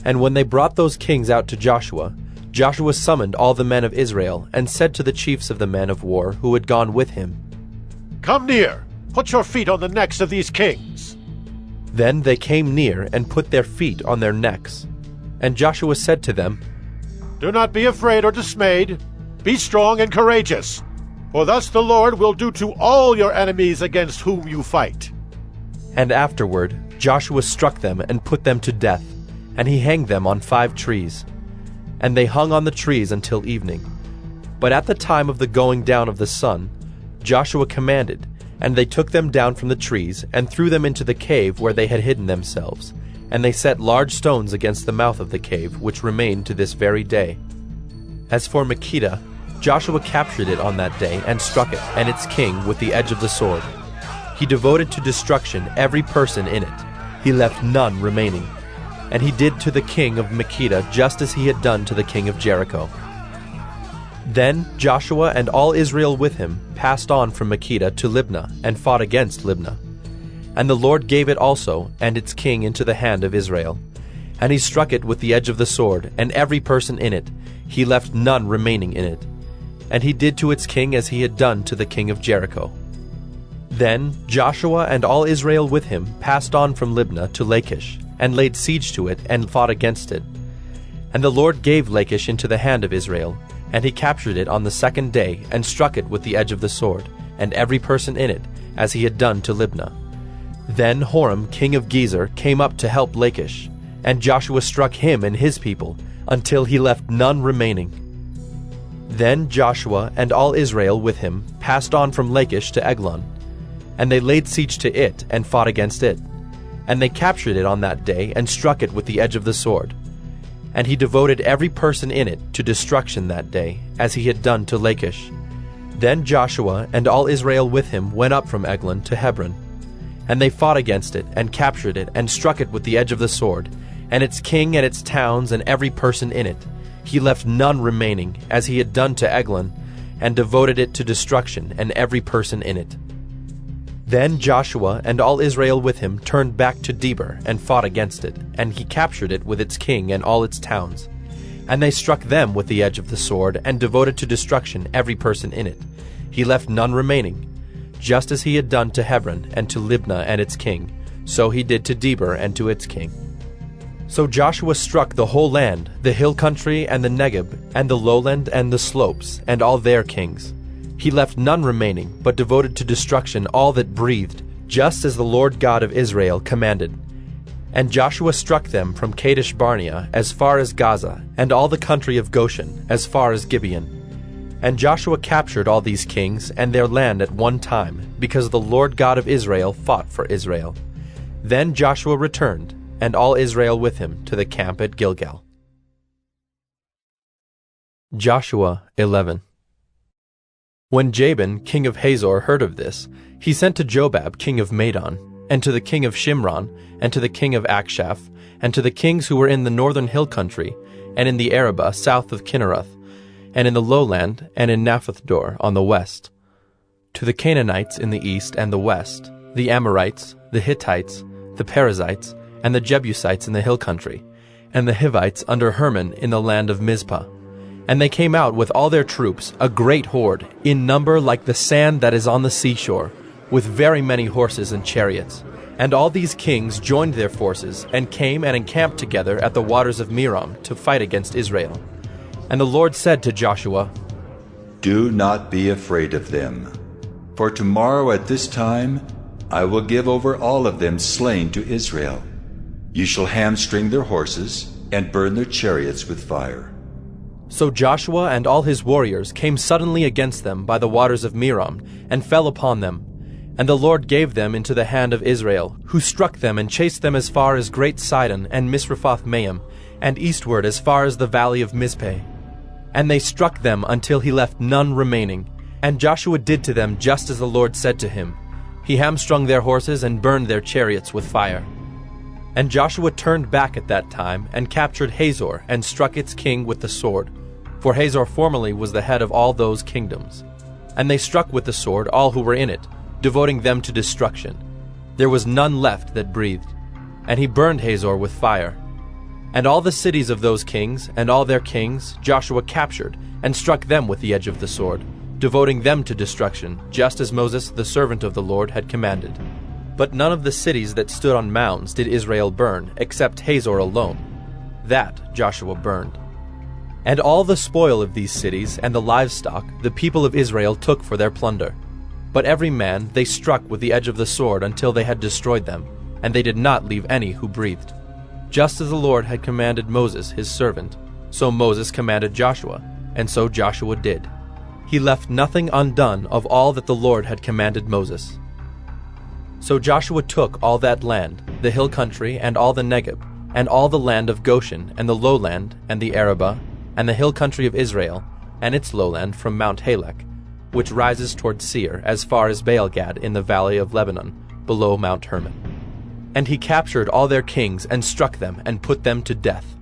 And when they brought those kings out to Joshua, Joshua summoned all the men of Israel, and said to the chiefs of the men of war who had gone with him, Come near, put your feet on the necks of these kings. Then they came near and put their feet on their necks. And Joshua said to them, Do not be afraid or dismayed. Be strong and courageous, for thus the Lord will do to all your enemies against whom you fight. And afterward Joshua struck them and put them to death, and he hanged them on 5 trees. And they hung on the trees until evening. But at the time of the going down of the sun, Joshua commanded, and they took them down from the trees, and threw them into the cave where they had hidden themselves. And they set large stones against the mouth of the cave, which remain to this very day. As for Makkedah, Joshua captured it on that day, and struck it, and its king, with the edge of the sword. He devoted to destruction every person in it. He left none remaining. And he did to the king of Makkedah just as he had done to the king of Jericho. Then Joshua and all Israel with him passed on from Makkedah to Libnah, and fought against Libnah. And the Lord gave it also, and its king, into the hand of Israel. And he struck it with the edge of the sword, and every person in it. He left none remaining in it. And he did to its king as he had done to the king of Jericho. Then Joshua and all Israel with him passed on from Libnah to Lachish, and laid siege to it, and fought against it. And the Lord gave Lachish into the hand of Israel, and he captured it on the 2nd day, and struck it with the edge of the sword, and every person in it, as he had done to Libnah. Then Horam king of Gezer came up to help Lachish, and Joshua struck him and his people, until he left none remaining. Then Joshua and all Israel with him passed on from Lachish to Eglon, and they laid siege to it, and fought against it. And they captured it on that day, and struck it with the edge of the sword. And he devoted every person in it to destruction that day, as he had done to Lachish. Then Joshua and all Israel with him went up from Eglon to Hebron. And they fought against it, and captured it, and struck it with the edge of the sword, and its king and its towns and every person in it. He left none remaining, as he had done to Eglon, and devoted it to destruction, and every person in it. Then Joshua and all Israel with him turned back to Debir, and fought against it, and he captured it with its king and all its towns. And they struck them with the edge of the sword, and devoted to destruction every person in it. He left none remaining. Just as he had done to Hebron and to Libnah and its king, so he did to Debir and to its king. So Joshua struck the whole land, the hill country and the Negeb, and the lowland and the slopes, and all their kings. He left none remaining, but devoted to destruction all that breathed, just as the Lord God of Israel commanded. And Joshua struck them from Kadesh Barnea as far as Gaza, and all the country of Goshen as far as Gibeon. And Joshua captured all these kings and their land at one time, because the Lord God of Israel fought for Israel. Then Joshua returned, and all Israel with him, to the camp at Gilgal. Joshua 11. When Jabin king of Hazor heard of this, he sent to Jobab king of Madon, and to the king of Shimron, and to the king of Akshaph, and to the kings who were in the northern hill country, and in the Arabah south of Kinneroth, and in the lowland, and in Naphthdor on the west, to the Canaanites in the east and the west, the Amorites, the Hittites, the Perizzites, and the Jebusites in the hill country, and the Hivites under Hermon in the land of Mizpah. And they came out with all their troops, a great horde, in number like the sand that is on the seashore, with very many horses and chariots. And all these kings joined their forces, and came and encamped together at the waters of Merom to fight against Israel. And the Lord said to Joshua, Do not be afraid of them, for tomorrow at this time I will give over all of them slain to Israel. You shall hamstring their horses, and burn their chariots with fire. So Joshua and all his warriors came suddenly against them by the waters of Merom, and fell upon them. And the Lord gave them into the hand of Israel, who struck them and chased them as far as Great Sidon and Misrephoth-Maim, and eastward as far as the valley of Mizpeh. And they struck them until he left none remaining. And Joshua did to them just as the Lord said to him. He hamstrung their horses and burned their chariots with fire. And Joshua turned back at that time, and captured Hazor, and struck its king with the sword. For Hazor formerly was the head of all those kingdoms. And they struck with the sword all who were in it, devoting them to destruction. There was none left that breathed. And he burned Hazor with fire. And all the cities of those kings, and all their kings, Joshua captured, and struck them with the edge of the sword, devoting them to destruction, just as Moses the servant of the Lord had commanded. But none of the cities that stood on mounds did Israel burn, except Hazor alone. That Joshua burned. And all the spoil of these cities and the livestock the people of Israel took for their plunder. But every man they struck with the edge of the sword until they had destroyed them, and they did not leave any who breathed. Just as the Lord had commanded Moses his servant, so Moses commanded Joshua, and so Joshua did. He left nothing undone of all that the Lord had commanded Moses. So Joshua took all that land, the hill country, and all the Negeb, and all the land of Goshen, and the lowland, and the Arabah, and the hill country of Israel, and its lowland from Mount Halak, which rises toward Seir, as far as Baal-gad in the valley of Lebanon, below Mount Hermon. And he captured all their kings, and struck them, and put them to death.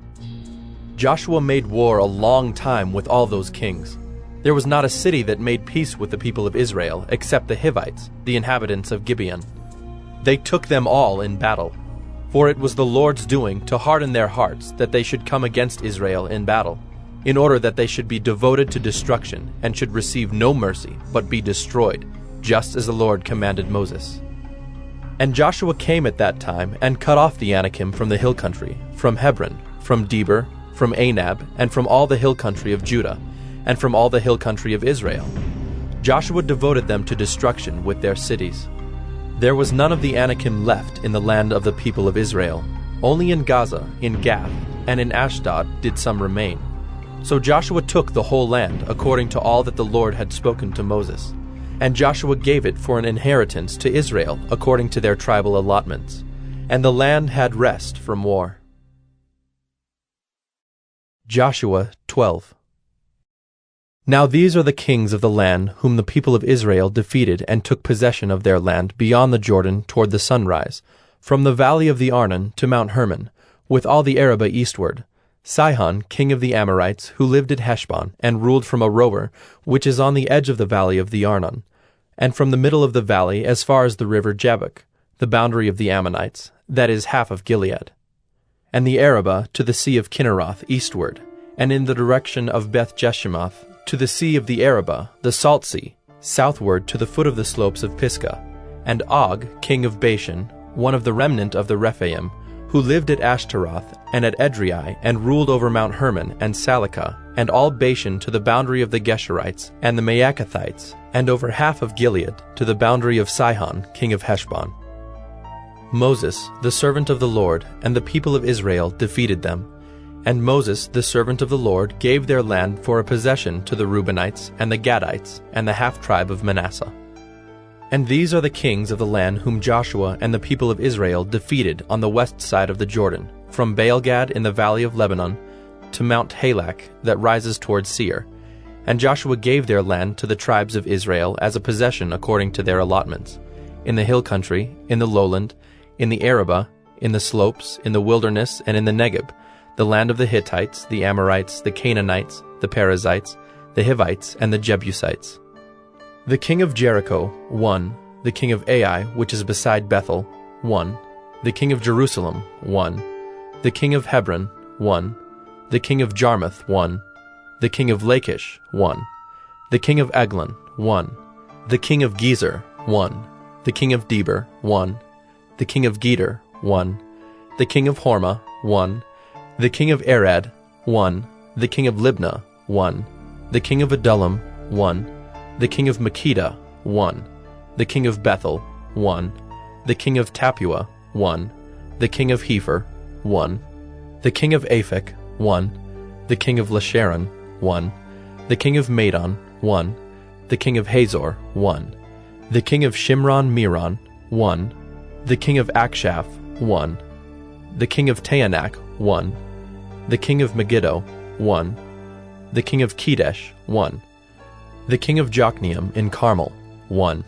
Joshua made war a long time with all those kings. There was not a city that made peace with the people of Israel, except the Hivites, the inhabitants of Gibeon. They took them all in battle. For it was the Lord's doing to harden their hearts, that they should come against Israel in battle, in order that they should be devoted to destruction, and should receive no mercy, but be destroyed, just as the Lord commanded Moses. And Joshua came at that time, and cut off the Anakim from the hill country, from Hebron, from Debir, from Anab, and from all the hill country of Judah, and from all the hill country of Israel. Joshua devoted them to destruction with their cities. There was none of the Anakim left in the land of the people of Israel. Only in Gaza, in Gath, and in Ashdod did some remain. So Joshua took the whole land, according to all that the Lord had spoken to Moses. And Joshua gave it for an inheritance to Israel, according to their tribal allotments. And the land had rest from war. Joshua 12. Now these are the kings of the land whom the people of Israel defeated and took possession of their land beyond the Jordan toward the sunrise, from the valley of the Arnon to Mount Hermon, with all the Arabah eastward. Sihon, king of the Amorites, who lived at Heshbon, and ruled from Aroer, which is on the edge of the valley of the Arnon, and from the middle of the valley as far as the river Jabbok, the boundary of the Ammonites, that is half of Gilead. And the Arabah to the sea of Kinneroth eastward, and in the direction of Beth-Jeshimoth, to the sea of the Arabah, the Salt Sea, southward to the foot of the slopes of Pisgah, and Og, king of Bashan, one of the remnant of the Rephaim, who lived at Ashtaroth and at Edrei, and ruled over Mount Hermon and Salecah, and all Bashan to the boundary of the Geshurites and the Maacathites, and over half of Gilead to the boundary of Sihon, king of Heshbon. Moses, the servant of the Lord, and the people of Israel defeated them. And Moses, the servant of the Lord, gave their land for a possession to the Reubenites and the Gadites and the half-tribe of Manasseh. And these are the kings of the land whom Joshua and the people of Israel defeated on the west side of the Jordan, from Baal-gad in the valley of Lebanon to Mount Halak that rises toward Seir. And Joshua gave their land to the tribes of Israel as a possession according to their allotments, in the hill country, in the lowland, in the Arabah, in the slopes, in the wilderness, and in the Negeb, the land of the Hittites, the Amorites, the Canaanites, the Perizzites, the Hivites, and the Jebusites. The king of Jericho, 1. The king of Ai, which is beside Bethel, 1. The king of Jerusalem, 1. The king of Hebron, 1. The king of Jarmuth, 1. The king of Lachish, 1. The king of Eglon, 1. The king of Gezer, 1. the king of Debir, 1, the king of Geder, 1, the king of Hormah, 1, the king of Arad, 1, the king of Libnah, 1, the king of Adullam, 1, the king of Makkedah, 1, the king of Bethel, 1, the king of Tappuah, 1, the king of Hepher, 1, the king of Aphek, 1, the king of Lasharon, 1, the king of Madon, 1, the king of Hazor, 1, the king of Shimron-Meron, 1, the king of Akshaph, 1, the king of Taanach, 1, the king of Megiddo, 1, the king of Kedesh, 1, the king of Jokneam in Carmel, 1,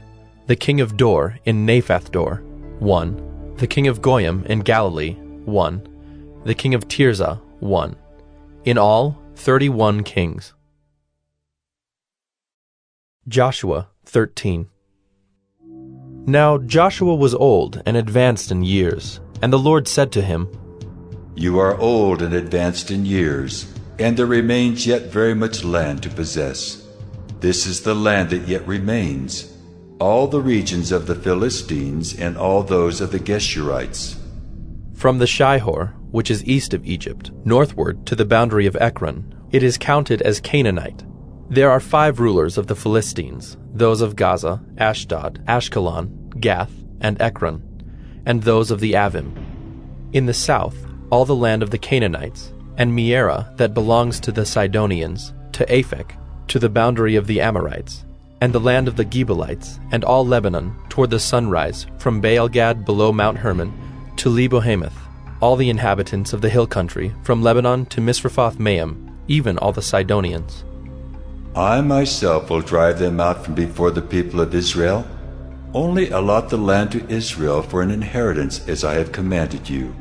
the king of Dor in Naphath-Dor, 1, the king of Goyim in Galilee, 1, the king of Tirzah, 1. In all, 31 kings. Joshua 13. Now Joshua was old and advanced in years, and the Lord said to him, You are old and advanced in years, and there remains yet very much land to possess. This is the land that yet remains, all the regions of the Philistines and all those of the Geshurites. From the Shihor, which is east of Egypt, northward to the boundary of Ekron, it is counted as Canaanite. There are 5 rulers of the Philistines, those of Gaza, Ashdod, Ashkelon, Gath, and Ekron, and those of the Avim. In the south, all the land of the Canaanites, and Mearah that belongs to the Sidonians, to Aphek, to the boundary of the Amorites, and the land of the Gebalites, and all Lebanon, toward the sunrise, from Baal-Gad below Mount Hermon, to Lebo-Hamath, all the inhabitants of the hill country, from Lebanon to Misrephoth-Maim, even all the Sidonians. I myself will drive them out from before the people of Israel. Only allot the land to Israel for an inheritance as I have commanded you.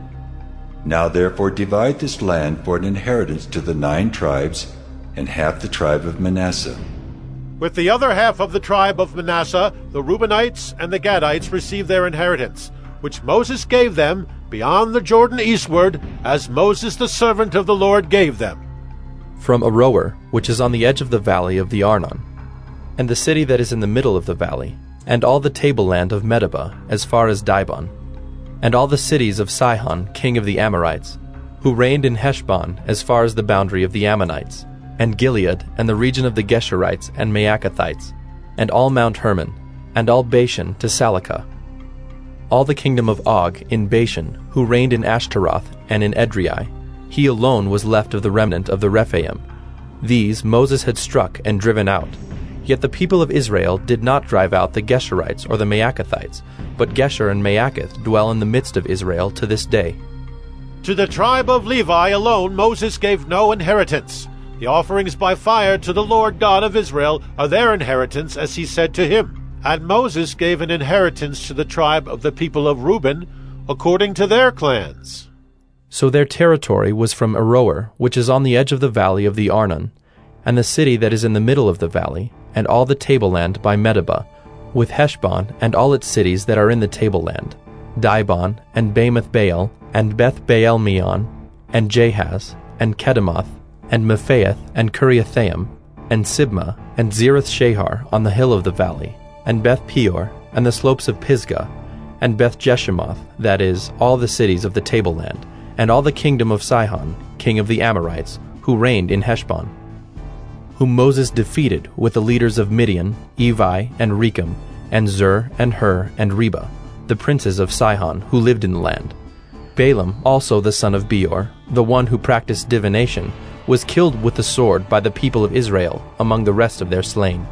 Now therefore divide this land for an inheritance to the 9 tribes, and half the tribe of Manasseh. With the other half of the tribe of Manasseh, the Reubenites and the Gadites received their inheritance, which Moses gave them beyond the Jordan eastward, as Moses the servant of the Lord gave them. From Aroer, which is on the edge of the valley of the Arnon, and the city that is in the middle of the valley, and all the tableland of Medeba, as far as Dibon, and all the cities of Sihon, king of the Amorites, who reigned in Heshbon, as far as the boundary of the Ammonites, and Gilead, and the region of the Geshurites and Maacathites, and all Mount Hermon, and all Bashan to Salakah, all the kingdom of Og in Bashan, who reigned in Ashtaroth and in Edrei. He alone was left of the remnant of the Rephaim. These Moses had struck and driven out. Yet the people of Israel did not drive out the Geshurites or the Maacathites, but Geshur and Maacath dwell in the midst of Israel to this day. To the tribe of Levi alone Moses gave no inheritance. The offerings by fire to the Lord God of Israel are their inheritance, as he said to him. And Moses gave an inheritance to the tribe of the people of Reuben, according to their clans. So their territory was from Aroer, which is on the edge of the valley of the Arnon, and the city that is in the middle of the valley, and all the tableland by Medeba, with Heshbon and all its cities that are in the tableland, Dibon, and Bamoth Baal, and Beth Baal Meon, and Jahaz, and Kedemoth, and Mephaath, and Kiriathaim, and Sibmah, and Zereth Shahar on the hill of the valley, and Beth Peor, and the slopes of Pisgah, and Beth Jeshemoth, that is, all the cities of the tableland, and all the kingdom of Sihon, king of the Amorites, who reigned in Heshbon, whom Moses defeated with the leaders of Midian, Evi, and Rechem, and Zur, and Hur, and Reba, the princes of Sihon, who lived in the land. Balaam, also the son of Beor, the one who practiced divination, was killed with the sword by the people of Israel among the rest of their slain.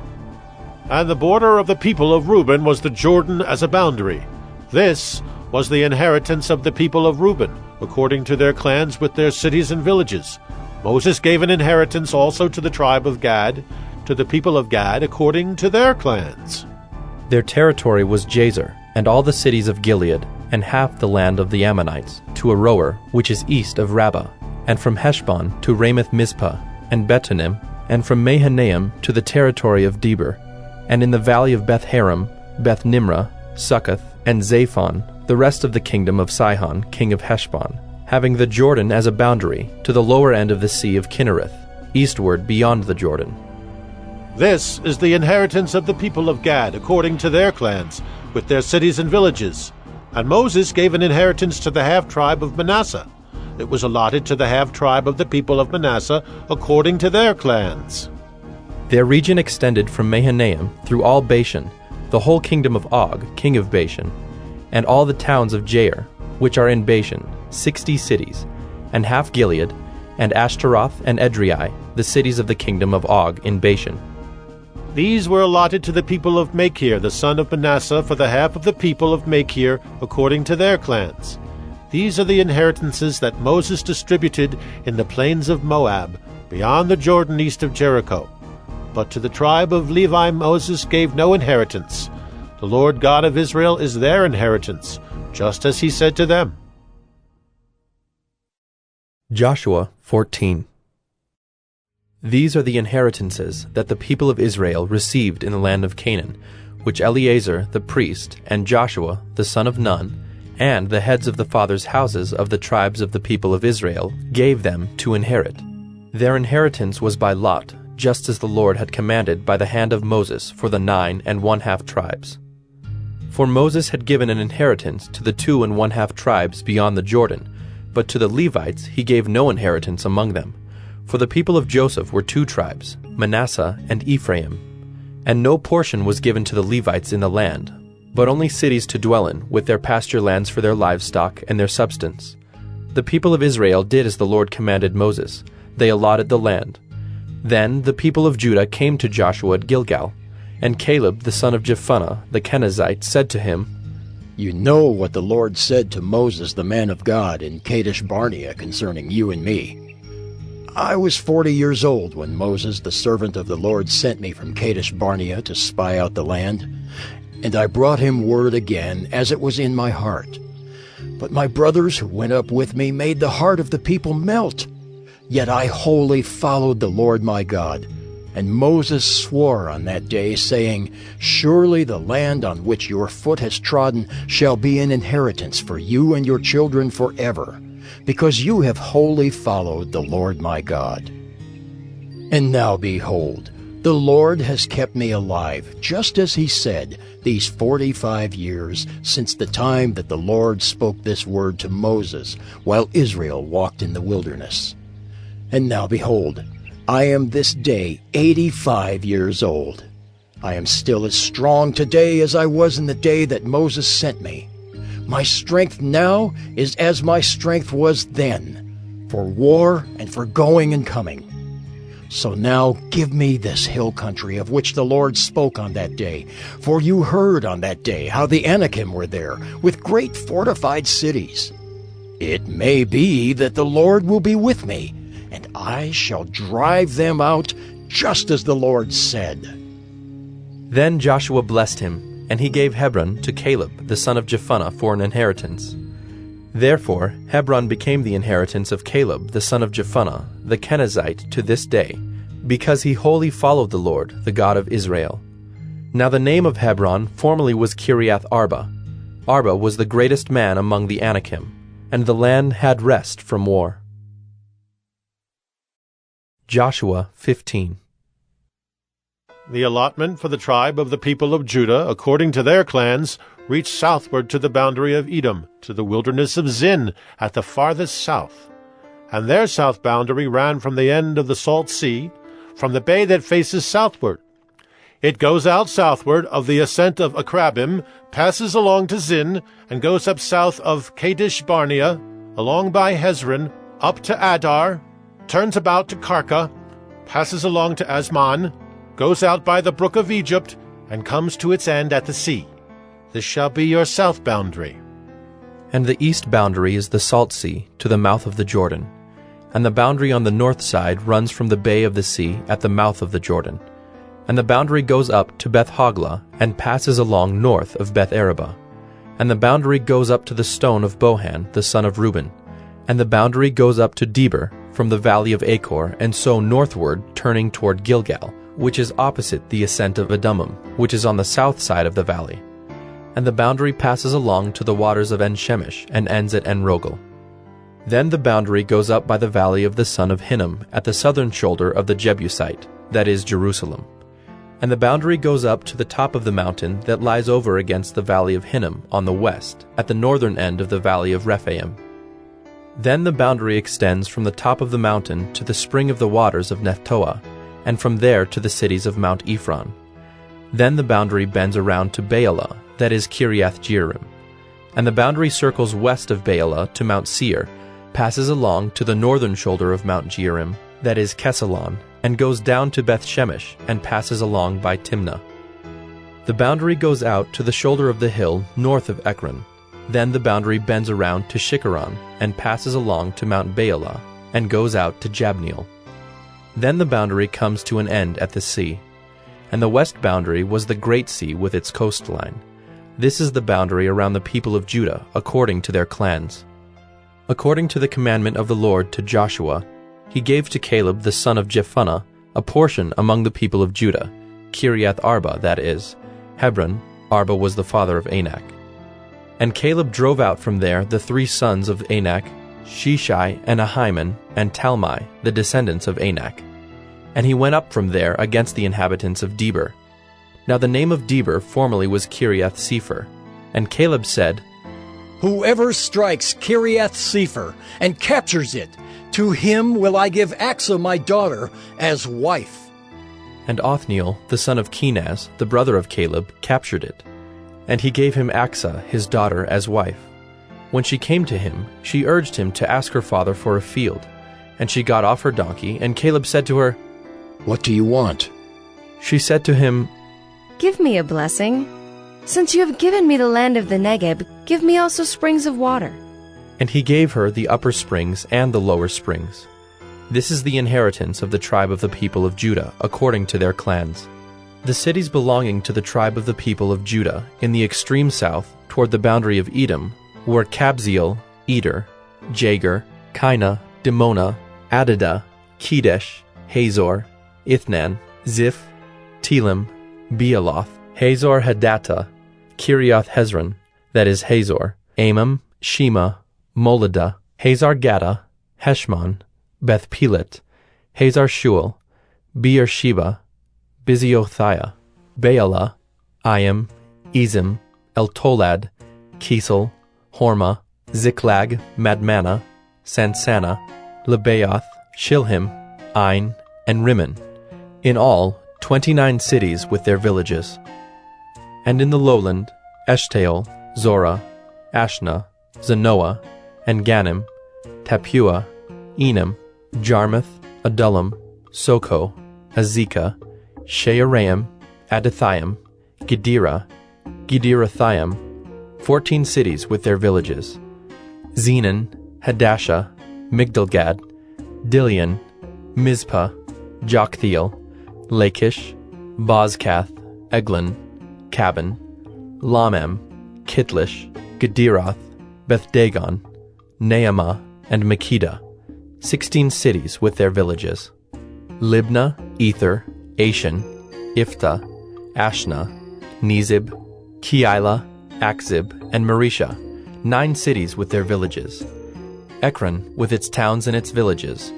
And the border of the people of Reuben was the Jordan as a boundary. This was the inheritance of the people of Reuben, according to their clans with their cities and villages. Moses gave an inheritance also to the tribe of Gad, to the people of Gad, according to their clans. Their territory was Jazer, and all the cities of Gilead, and half the land of the Ammonites, to Aroer, which is east of Rabbah, and from Heshbon to Ramoth-Mizpah, and Betonim, and from Mahanaim to the territory of Debir, and in the valley of Beth-Haram, Beth-Nimrah, Succoth, and Zaphon, the rest of the kingdom of Sihon, king of Heshbon, having the Jordan as a boundary to the lower end of the sea of Kinnereth, eastward beyond the Jordan. This is the inheritance of the people of Gad, according to their clans, with their cities and villages. And Moses gave an inheritance to the half-tribe of Manasseh. It was allotted to the half-tribe of the people of Manasseh, according to their clans. Their region extended from Mahanaim through all Bashan, the whole kingdom of Og, king of Bashan, and all the towns of Jair, which are in Bashan, 60 cities, and half Gilead, and Ashtaroth and Edrei, the cities of the kingdom of Og in Bashan. These were allotted to the people of Machir, the son of Manasseh, for the half of the people of Machir, according to their clans. These are the inheritances that Moses distributed in the plains of Moab, beyond the Jordan east of Jericho. But to the tribe of Levi Moses gave no inheritance. The Lord God of Israel is their inheritance, just as he said to them. Joshua 14. These are the inheritances that the people of Israel received in the land of Canaan, which Eleazar the priest, and Joshua the son of Nun, and the heads of the fathers' houses of the tribes of the people of Israel gave them to inherit. Their inheritance was by lot, just as the Lord had commanded by the hand of Moses for the 9 1/2 tribes. For Moses had given an inheritance to the 2 1/2 tribes beyond the Jordan, but to the Levites he gave no inheritance among them. For the people of Joseph were 2 tribes, Manasseh and Ephraim. And no portion was given to the Levites in the land, but only cities to dwell in, with their pasture lands for their livestock and their substance. The people of Israel did as the Lord commanded Moses. They allotted the land. Then the people of Judah came to Joshua at Gilgal, and Caleb the son of Jephunneh the Kenizzite said to him, "You know what the Lord said to Moses the man of God in Kadesh Barnea concerning you and me. I was 40 years old when Moses the servant of the Lord sent me from Kadesh Barnea to spy out the land, and I brought him word again as it was in my heart. But my brothers who went up with me made the heart of the people melt. Yet I wholly followed the Lord my God. And Moses swore on that day, saying, Surely the land on which your foot has trodden shall be an inheritance for you and your children forever, because you have wholly followed the Lord my God. And now behold, the Lord has kept me alive, just as he said, these 45 years since the time that the Lord spoke this word to Moses, while Israel walked in the wilderness. And now behold, I am this day 85 years old. I am still as strong today as I was in the day that Moses sent me. My strength now is as my strength was then, for war and for going and coming. So now give me this hill country of which the Lord spoke on that day, for you heard on that day how the Anakim were there, with great fortified cities. It may be that the Lord will be with me, and I shall drive them out just as the Lord said." Then Joshua blessed him, and he gave Hebron to Caleb the son of Jephunneh for an inheritance. Therefore Hebron became the inheritance of Caleb the son of Jephunneh the Kenizzite to this day, because he wholly followed the Lord, the God of Israel. Now the name of Hebron formerly was Kiriath Arba. Arba was the greatest man among the Anakim, and the land had rest from war. Joshua 15. The allotment for the tribe of the people of Judah, according to their clans, reached southward to the boundary of Edom, to the wilderness of Zin, at the farthest south. And their south boundary ran from the end of the Salt Sea, from the bay that faces southward. It goes out southward of the ascent of Akrabim, passes along to Zin, and goes up south of Kadesh Barnea, along by Hezron, up to Adar, turns about to Karka, passes along to Asman, goes out by the brook of Egypt, and comes to its end at the sea. This shall be your south boundary. And the east boundary is the Salt Sea, to the mouth of the Jordan. And the boundary on the north side runs from the bay of the sea at the mouth of the Jordan. And the boundary goes up to Beth Hoglah, and passes along north of Beth Arabah. And the boundary goes up to the stone of Bohan, the son of Reuben. And the boundary goes up to Deber, from the valley of Achor, and so northward, turning toward Gilgal, which is opposite the ascent of Adummim, which is on the south side of the valley. And the boundary passes along to the waters of En-Shemesh, and ends at En-Rogel. Then the boundary goes up by the valley of the son of Hinnom, at the southern shoulder of the Jebusite, that is Jerusalem. And the boundary goes up to the top of the mountain that lies over against the valley of Hinnom on the west, at the northern end of the valley of Rephaim. Then the boundary extends from the top of the mountain to the spring of the waters of Nephtoah, and from there to the cities of Mount Ephron. Then the boundary bends around to Baalah, that is Kiriath Jearim. And the boundary circles west of Baalah to Mount Seir, passes along to the northern shoulder of Mount Jearim, that is Kesalon, and goes down to Beth Shemesh, and passes along by Timnah. The boundary goes out to the shoulder of the hill north of Ekron. Then the boundary bends around to Shikharon, and passes along to Mount Baalah, and goes out to Jabneel. Then the boundary comes to an end at the sea. And the west boundary was the great sea with its coastline. This is the boundary around the people of Judah, according to their clans. According to the commandment of the Lord to Joshua, he gave to Caleb the son of Jephunneh a portion among the people of Judah, Kiriath Arba, that is, Hebron. Arba was the father of Anak. And Caleb drove out from there the 3 sons of Anak, Sheshai and Ahiman, and Talmai, the descendants of Anak. And he went up from there against the inhabitants of Debir. Now the name of Debir formerly was Kiriath Sepher. And Caleb said, Whoever strikes Kiriath Sepher and captures it, to him will I give Achsah my daughter as wife. And Othniel, the son of Kenaz, the brother of Caleb, captured it. And he gave him Achsah, his daughter, as wife. When she came to him, she urged him to ask her father for a field. And she got off her donkey, and Caleb said to her, What do you want? She said to him, Give me a blessing. Since you have given me the land of the Negeb, give me also springs of water. And he gave her the upper springs and the lower springs. This is the inheritance of the tribe of the people of Judah, according to their clans. The cities belonging to the tribe of the people of Judah, in the extreme south, toward the boundary of Edom, were Kabzeel, Eder, Jagur, Kainah, Dimona, Adadah, Kedesh, Hazor, Ithnan, Ziph, Telem, Bealoth, Hazor Hadattah, Kiriath Hezron, that is Hazor, Amam, Shema, Moladah, Hazar Gaddah, Heshmon, Beth Pelet, Hazar Shual, Beersheba, Biziothia, Baalah, Ayim, Ezim, Eltolad, Kisel, Hormah, Ziklag, Madmannah, Sansannah, Lebaoth, Shilhim, Ain, and Rimmon. In all, 29 cities with their villages. And in the lowland, Eshtaol, Zorah, Ashna, Zanoah, and Ganim, Tapua, Enam, Jarmuth, Adullam, Soko, Azekah, Shearaim, Adathaim, Gedera, Gederothaim, 14 cities with their villages. Zenan, Hadashah, Migdalgad, Dilian, Mizpah, Joktheel, Lachish, Bozkath, Eglon, Cabin, Lamam, Kitlish, Gederoth, Beth-dagon, Naamah, and Makkedah, 16 cities with their villages. Libnah, Ether, Ashan, Iphthah, Ashna, Nezib, Keilah, Akzib, and Marisha, 9 cities with their villages. Ekron with its towns and its villages.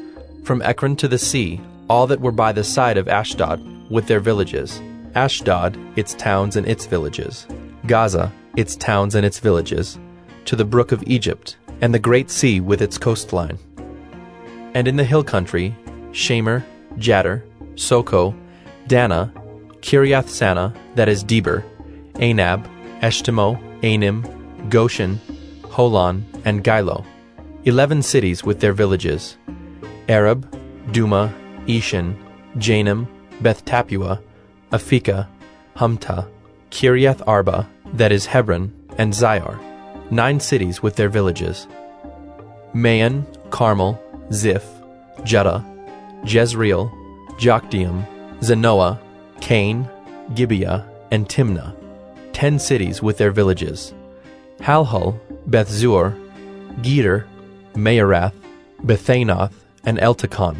From Ekron to the sea, all that were by the side of Ashdod with their villages. Ashdod, its towns and its villages. Gaza, its towns and its villages. To the brook of Egypt, and the great sea with its coastline. And in the hill country, Shamer, Jadder, Soko, Dana, Kiriath Sana, that is Debir, Anab, Eshtemoh, Anim, Goshen, Holon, and Gilo, 11 cities with their villages. Arab, Duma, Eshan, Janam, Beth Tapua, Aphekah, Humtah, Kiriath Arba, that is Hebron, and Zior, 9 cities with their villages. Maon, Carmel, Ziph, Judah, Jezreel, Jokdeam, Zanoah, Cain, Gibeah, and Timnah, 10 cities with their villages. Halhul, Beth-zur, Geder, Maarath, Bethanoth, and Eltekon,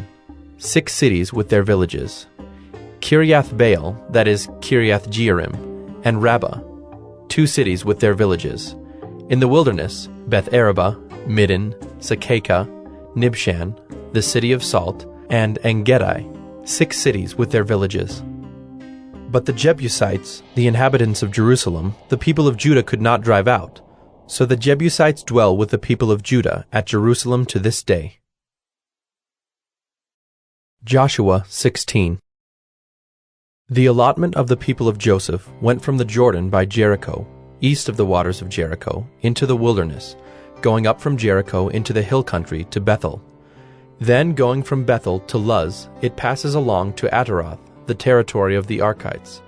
6 cities with their villages. Kiriath Baal, that is Kiriath Jearim, and Rabbah, 2 cities with their villages. In the wilderness, Beth Araba, Middin, Sakakah, Nibshan, the city of salt, and Engedi, 6 cities with their villages. But the Jebusites, the inhabitants of Jerusalem, the people of Judah could not drive out. So the Jebusites dwell with the people of Judah at Jerusalem to this day. Joshua 16. The allotment of the people of Joseph went from the Jordan by Jericho, east of the waters of Jericho, into the wilderness, going up from Jericho into the hill country to Bethel. Then going from Bethel to Luz, it passes along to Ataroth, the territory of the Archites.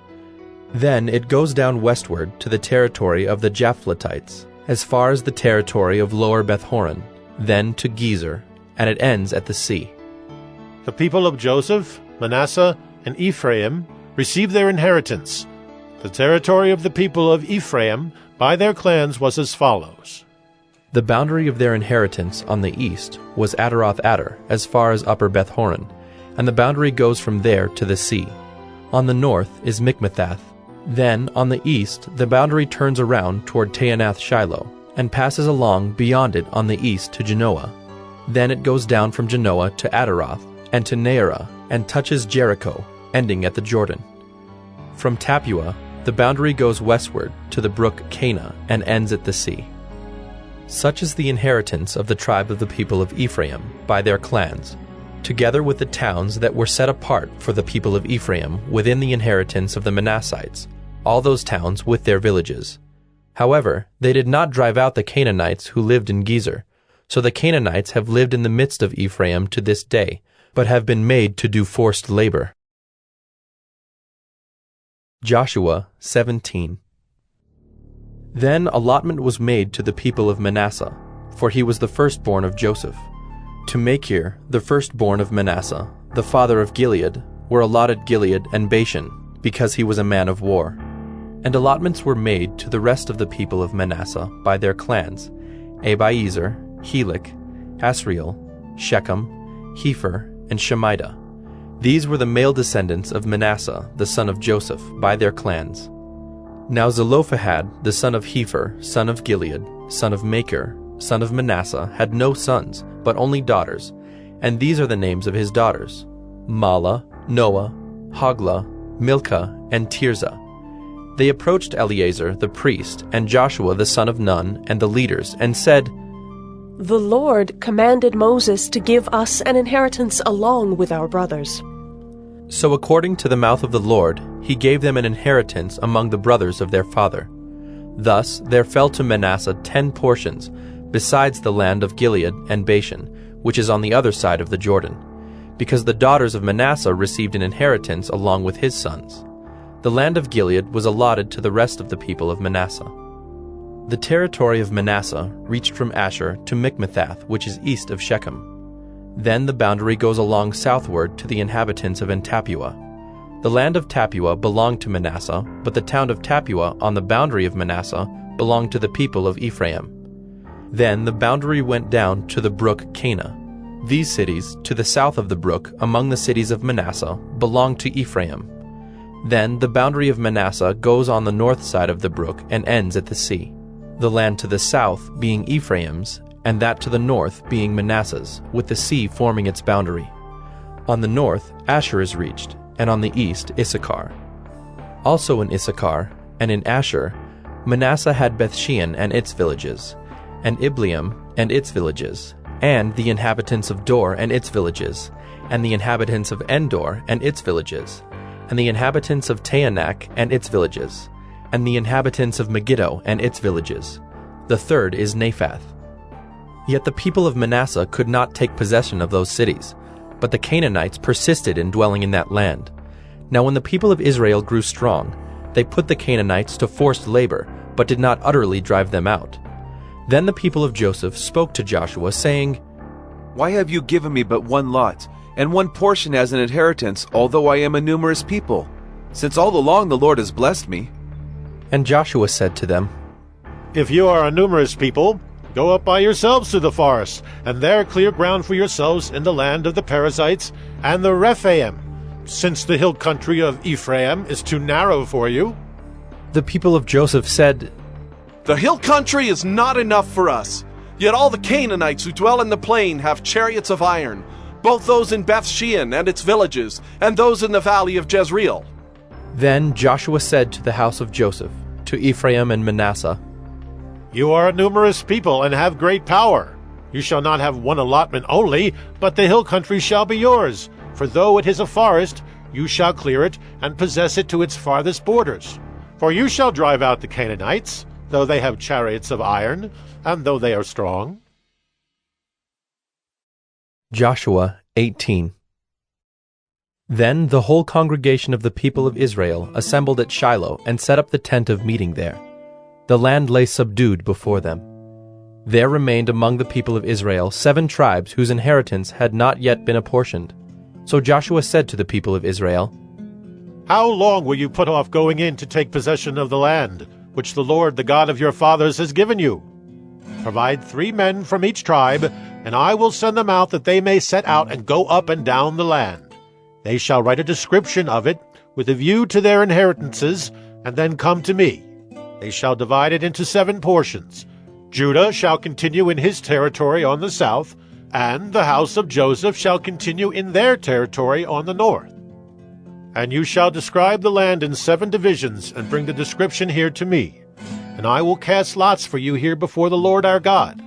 Then it goes down westward to the territory of the Japhletites, as far as the territory of Lower Beth-horon, then to Gezer, and it ends at the sea. The people of Joseph, Manasseh, and Ephraim received their inheritance. The territory of the people of Ephraim by their clans was as follows. The boundary of their inheritance on the east was Ataroth-Adar, as far as Upper Beth-horon, and the boundary goes from there to the sea. On the north is Mikmethath. Then, on the east, the boundary turns around toward Taanath-Shiloh, and passes along beyond it on the east to Genoa. Then it goes down from Genoa to Ataroth, and to Naarah, and touches Jericho, ending at the Jordan. From Tappuah, the boundary goes westward to the brook Cana, and ends at the sea. Such is the inheritance of the tribe of the people of Ephraim, by their clans, together with the towns that were set apart for the people of Ephraim within the inheritance of the Manassites, all those towns with their villages. However, they did not drive out the Canaanites who lived in Gezer, so the Canaanites have lived in the midst of Ephraim to this day, but have been made to do forced labor. Joshua 17. Then allotment was made to the people of Manasseh, for he was the firstborn of Joseph. To Machir, the firstborn of Manasseh, the father of Gilead, were allotted Gilead and Bashan, because he was a man of war. And allotments were made to the rest of the people of Manasseh by their clans, Abiezer, Helek, Asriel, Shechem, Hepher, and Shemida. These were the male descendants of Manasseh, the son of Joseph, by their clans. Now Zelophehad, the son of Hepher, son of Gilead, son of Machir, son of Manasseh, had no sons, but only daughters, and these are the names of his daughters: Mahlah, Noah, Hoglah, Milcah, and Tirzah. They approached Eleazar the priest, and Joshua the son of Nun, and the leaders, and said, The Lord commanded Moses to give us an inheritance along with our brothers. So according to the mouth of the Lord, he gave them an inheritance among the brothers of their father. Thus there fell to Manasseh 10 portions, besides the land of Gilead and Bashan, which is on the other side of the Jordan, because the daughters of Manasseh received an inheritance along with his sons. The land of Gilead was allotted to the rest of the people of Manasseh. The territory of Manasseh reached from Asher to Mikmethath, which is east of Shechem. Then the boundary goes along southward to the inhabitants of Tappuah. The land of Tappuah belonged to Manasseh, but the town of Tappuah on the boundary of Manasseh belonged to the people of Ephraim. Then the boundary went down to the brook Cana. These cities, to the south of the brook, among the cities of Manasseh, belonged to Ephraim. Then the boundary of Manasseh goes on the north side of the brook and ends at the sea. The land to the south being Ephraim's, and that to the north being Manasseh's, with the sea forming its boundary. On the north, Asher is reached, and on the east, Issachar. Also in Issachar, and in Asher, Manasseh had Bethshean and its villages, and Ibleam and its villages, and the inhabitants of Dor and its villages, and the inhabitants of Endor and its villages, and the inhabitants of Taanach and its villages, and the inhabitants of Megiddo and its villages. The third is Naphath. Yet the people of Manasseh could not take possession of those cities, but the Canaanites persisted in dwelling in that land. Now when the people of Israel grew strong, they put the Canaanites to forced labor, but did not utterly drive them out. Then the people of Joseph spoke to Joshua, saying, Why have you given me but one lot, and one portion as an inheritance, although I am a numerous people? Since all along the Lord has blessed me. And Joshua said to them, If you are a numerous people, go up by yourselves to the forest, and there clear ground for yourselves in the land of the Perizzites and the Rephaim, since the hill country of Ephraim is too narrow for you. The people of Joseph said, The hill country is not enough for us, yet all the Canaanites who dwell in the plain have chariots of iron, both those in Bethshean and its villages, and those in the valley of Jezreel. Then Joshua said to the house of Joseph, to Ephraim and Manasseh, You are a numerous people and have great power. You shall not have one allotment only, but the hill country shall be yours. For though it is a forest, you shall clear it and possess it to its farthest borders. For you shall drive out the Canaanites, though they have chariots of iron, and though they are strong. Joshua 18. Then the whole congregation of the people of Israel assembled at Shiloh and set up the tent of meeting there. The land lay subdued before them. There remained among the people of Israel 7 tribes whose inheritance had not yet been apportioned. So Joshua said to the people of Israel, How long will you put off going in to take possession of the land, which the Lord, the God of your fathers, has given you? Provide 3 men from each tribe, and I will send them out that they may set out and go up and down the land. They shall write a description of it, with a view to their inheritances, and then come to me. They shall divide it into 7 portions. Judah shall continue in his territory on the south, and the house of Joseph shall continue in their territory on the north. And you shall describe the land in 7 divisions, and bring the description here to me. And I will cast lots for you here before the Lord our God.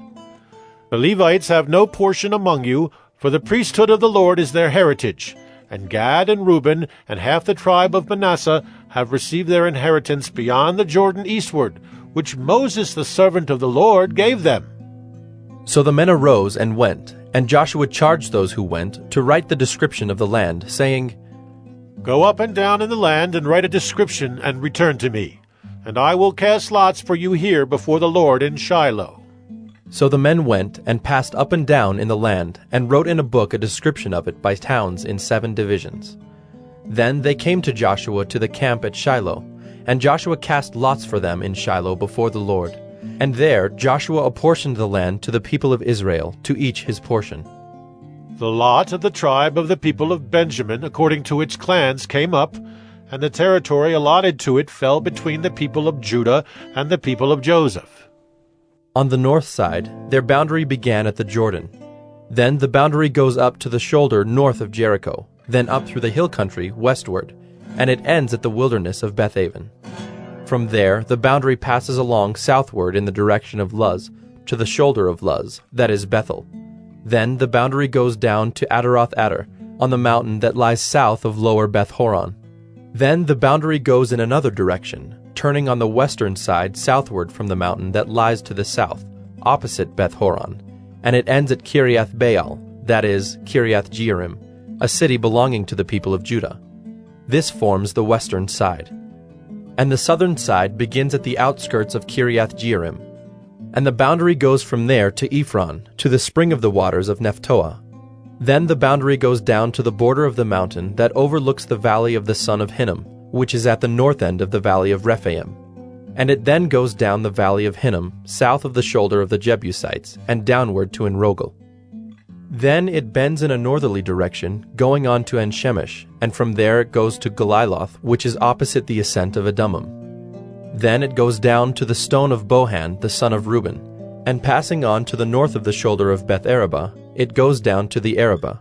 The Levites have no portion among you, for the priesthood of the Lord is their heritage. And Gad and Reuben and half the tribe of Manasseh have received their inheritance beyond the Jordan eastward, which Moses the servant of the Lord gave them. So the men arose and went, and Joshua charged those who went to write the description of the land, saying, Go up and down in the land and write a description and return to me, and I will cast lots for you here before the Lord in Shiloh. So the men went and passed up and down in the land, and wrote in a book a description of it by towns in 7 divisions. Then they came to Joshua to the camp at Shiloh, and Joshua cast lots for them in Shiloh before the Lord. And there Joshua apportioned the land to the people of Israel, to each his portion. The lot of the tribe of the people of Benjamin, according to its clans, came up, and the territory allotted to it fell between the people of Judah and the people of Joseph. On the north side, their boundary began at the Jordan. Then the boundary goes up to the shoulder north of Jericho, then up through the hill country westward, and it ends at the wilderness of Bethaven. From there, the boundary passes along southward in the direction of Luz, to the shoulder of Luz, that is Bethel. Then the boundary goes down to Adaroth-Adar, on the mountain that lies south of lower Beth-horon. Then the boundary goes in another direction, turning on the western side southward from the mountain that lies to the south, opposite Beth-horon, and it ends at Kiriath-Baal, that is, Kiriath-Jearim, a city belonging to the people of Judah. This forms the western side. And the southern side begins at the outskirts of Kiriath-Jearim, and the boundary goes from there to Ephron, to the spring of the waters of Nephtoah. Then the boundary goes down to the border of the mountain that overlooks the valley of the son of Hinnom, which is at the north end of the valley of Rephaim. And it then goes down the valley of Hinnom, south of the shoulder of the Jebusites, and downward to Enrogel. Then it bends in a northerly direction, going on to En-Shemesh, and from there it goes to Galiloth, which is opposite the ascent of Adumim. Then it goes down to the stone of Bohan, the son of Reuben, and passing on to the north of the shoulder of Beth-Araba, it goes down to the Araba.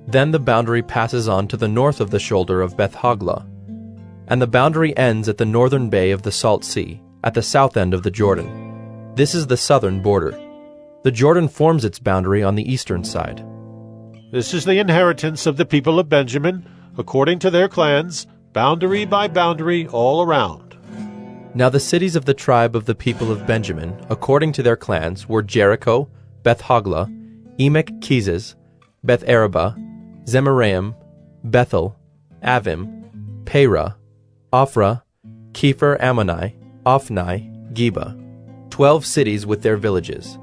Then the boundary passes on to the north of the shoulder of Beth-Hoglah, and the boundary ends at the northern bay of the Salt Sea, at the south end of the Jordan. This is the southern border. The Jordan forms its boundary on the eastern side. This is the inheritance of the people of Benjamin, according to their clans, boundary by boundary all around. Now the cities of the tribe of the people of Benjamin, according to their clans, were Jericho, Beth-Hoglah, Emek-Keziz, Beth-Araba, Zemaraim, Bethel, Avim, Perah, Ophrah, Kepher-Ammoni, Ophni, Geba, 12 cities with their villages,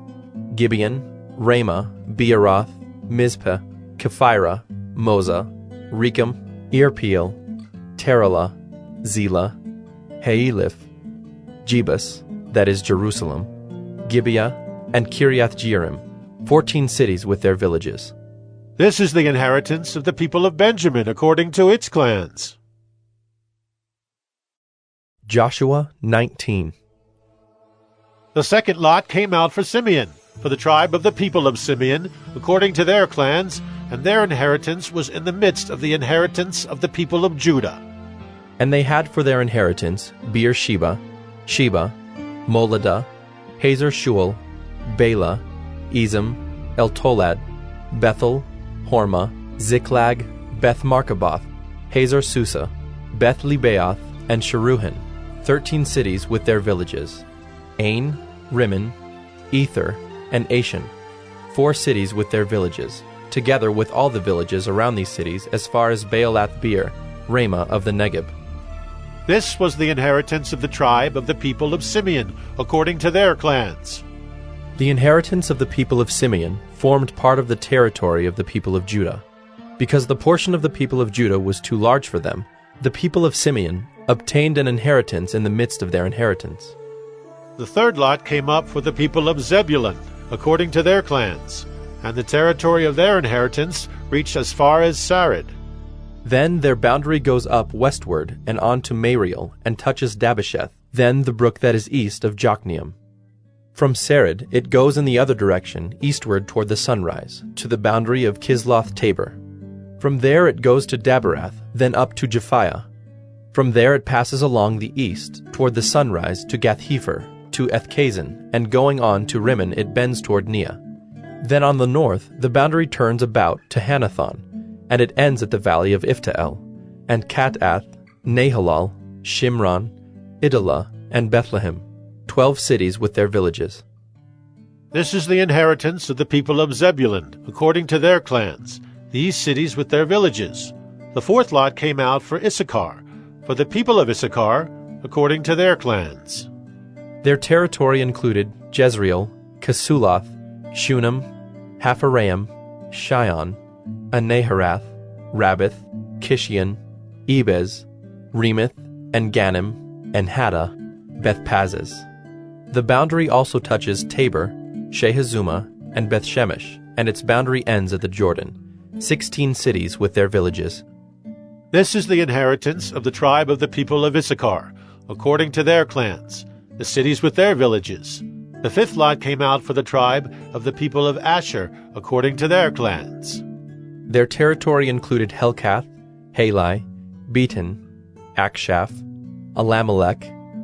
Gibeon, Ramah, Beeroth, Mizpeh, Kephirah, Moza, Rechem, Irpeel, Terah, Zelah, Haeliph, Jebus, that is Jerusalem, Gibeah, and Kiriath-Jearim, 14 cities with their villages. This is the inheritance of the people of Benjamin according to its clans. Joshua 19. The second lot came out for Simeon, for the tribe of the people of Simeon, according to their clans, and their inheritance was in the midst of the inheritance of the people of Judah. And they had for their inheritance Beersheba, Sheba, Moladah, Hazar Shual, Bela, Ezem, Eltolad, Bethel, Hormah, Ziklag, Beth Markaboth, Hazar Susa, Beth Lebaoth, and Sharuhen, 13 cities with their villages, Ain, Rimmon, Ether, and Ashan, 4 cities with their villages, together with all the villages around these cities as far as Baalath Beer, Ramah of the Negeb. This was the inheritance of the tribe of the people of Simeon, according to their clans. The inheritance of the people of Simeon formed part of the territory of the people of Judah. Because the portion of the people of Judah was too large for them, the people of Simeon obtained an inheritance in the midst of their inheritance. The third lot came up for the people of Zebulun, according to their clans, and the territory of their inheritance reached as far as Sarid. Then their boundary goes up westward and on to Mariel and touches Dabbesheth, then the brook that is east of Jokneam. From Sarid it goes in the other direction, eastward toward the sunrise, to the boundary of Kisloth Tabor. From there it goes to Daberath, then up to Japhiah. From there it passes along the east, toward the sunrise, to Gath-Hepher, to Ethkazin, and going on to Rimmon it bends toward Neah. Then on the north the boundary turns about to Hanathon, and it ends at the valley of Iftael, and Katath, Nahalal, Shimron, Idalah, and Bethlehem, 12 cities with their villages. This is the inheritance of the people of Zebulun, according to their clans, these cities with their villages. The fourth lot came out for Issachar, for the people of Issachar, according to their clans. Their territory included Jezreel, Kesuloth, Shunem, Hapharaim, Shion, Anaharath, Rabbith, Kishion, Ebez, Remeth, and Ganim, and Haddah, Bethpazzez. The boundary also touches Tabor, Shehazumah, and Bethshemesh, and its boundary ends at the Jordan, 16 cities with their villages. This is the inheritance of the tribe of the people of Issachar, according to their clans, the cities with their villages. The fifth lot came out for the tribe of the people of Asher, according to their clans. Their territory included Helkath, Halai, Beaton, Akshaph, Alamelech,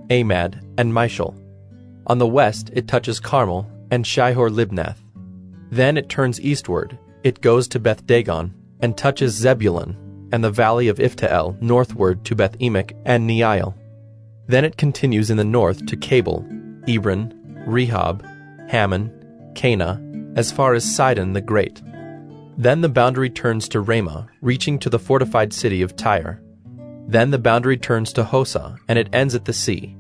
Amad, and Mishal. On the west it touches Carmel and Shihor-Libnath. Then it turns eastward, it goes to Beth-Dagon, and touches Zebulun, and the valley of Iftael northward to Beth-Emek and Neiel. Then it continues in the north to Cabul, Ebron, Rehob, Hammon, Cana, as far as Sidon the Great. Then the boundary turns to Ramah, reaching to the fortified city of Tyre. Then the boundary turns to Hosah, and it ends at the sea.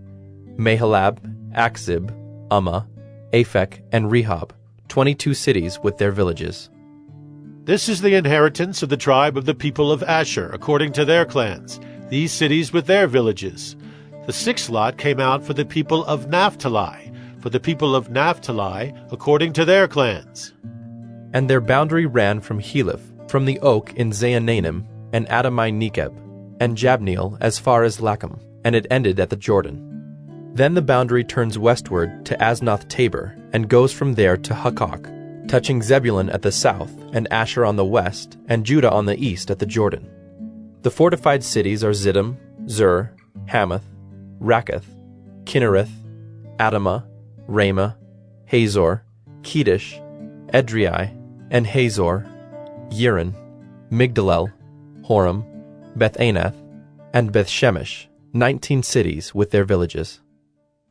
Mahalab, Akzib, Ummah, Aphek, and Rehob, 22 cities with their villages. This is the inheritance of the tribe of the people of Asher, according to their clans, these cities with their villages. The sixth lot came out for the people of Naphtali, according to their clans. And their boundary ran from Heleph, from the oak in Zaanannim, and Adamai Nekeb, and Jabneel as far as Lacham, and it ended at the Jordan. Then the boundary turns westward to Asnoth Tabor, and goes from there to Hukkok, touching Zebulun at the south, and Asher on the west, and Judah on the east at the Jordan. The fortified cities are Ziddim, Zur, Hamath, Rakkath, Kinnereth, Adamah, Ramah, Hazor, Kedesh, Edrei, and Hazor, Yirin, Migdalel, Horam, Beth-Anath, and Beth-Shemesh, 19 cities with their villages.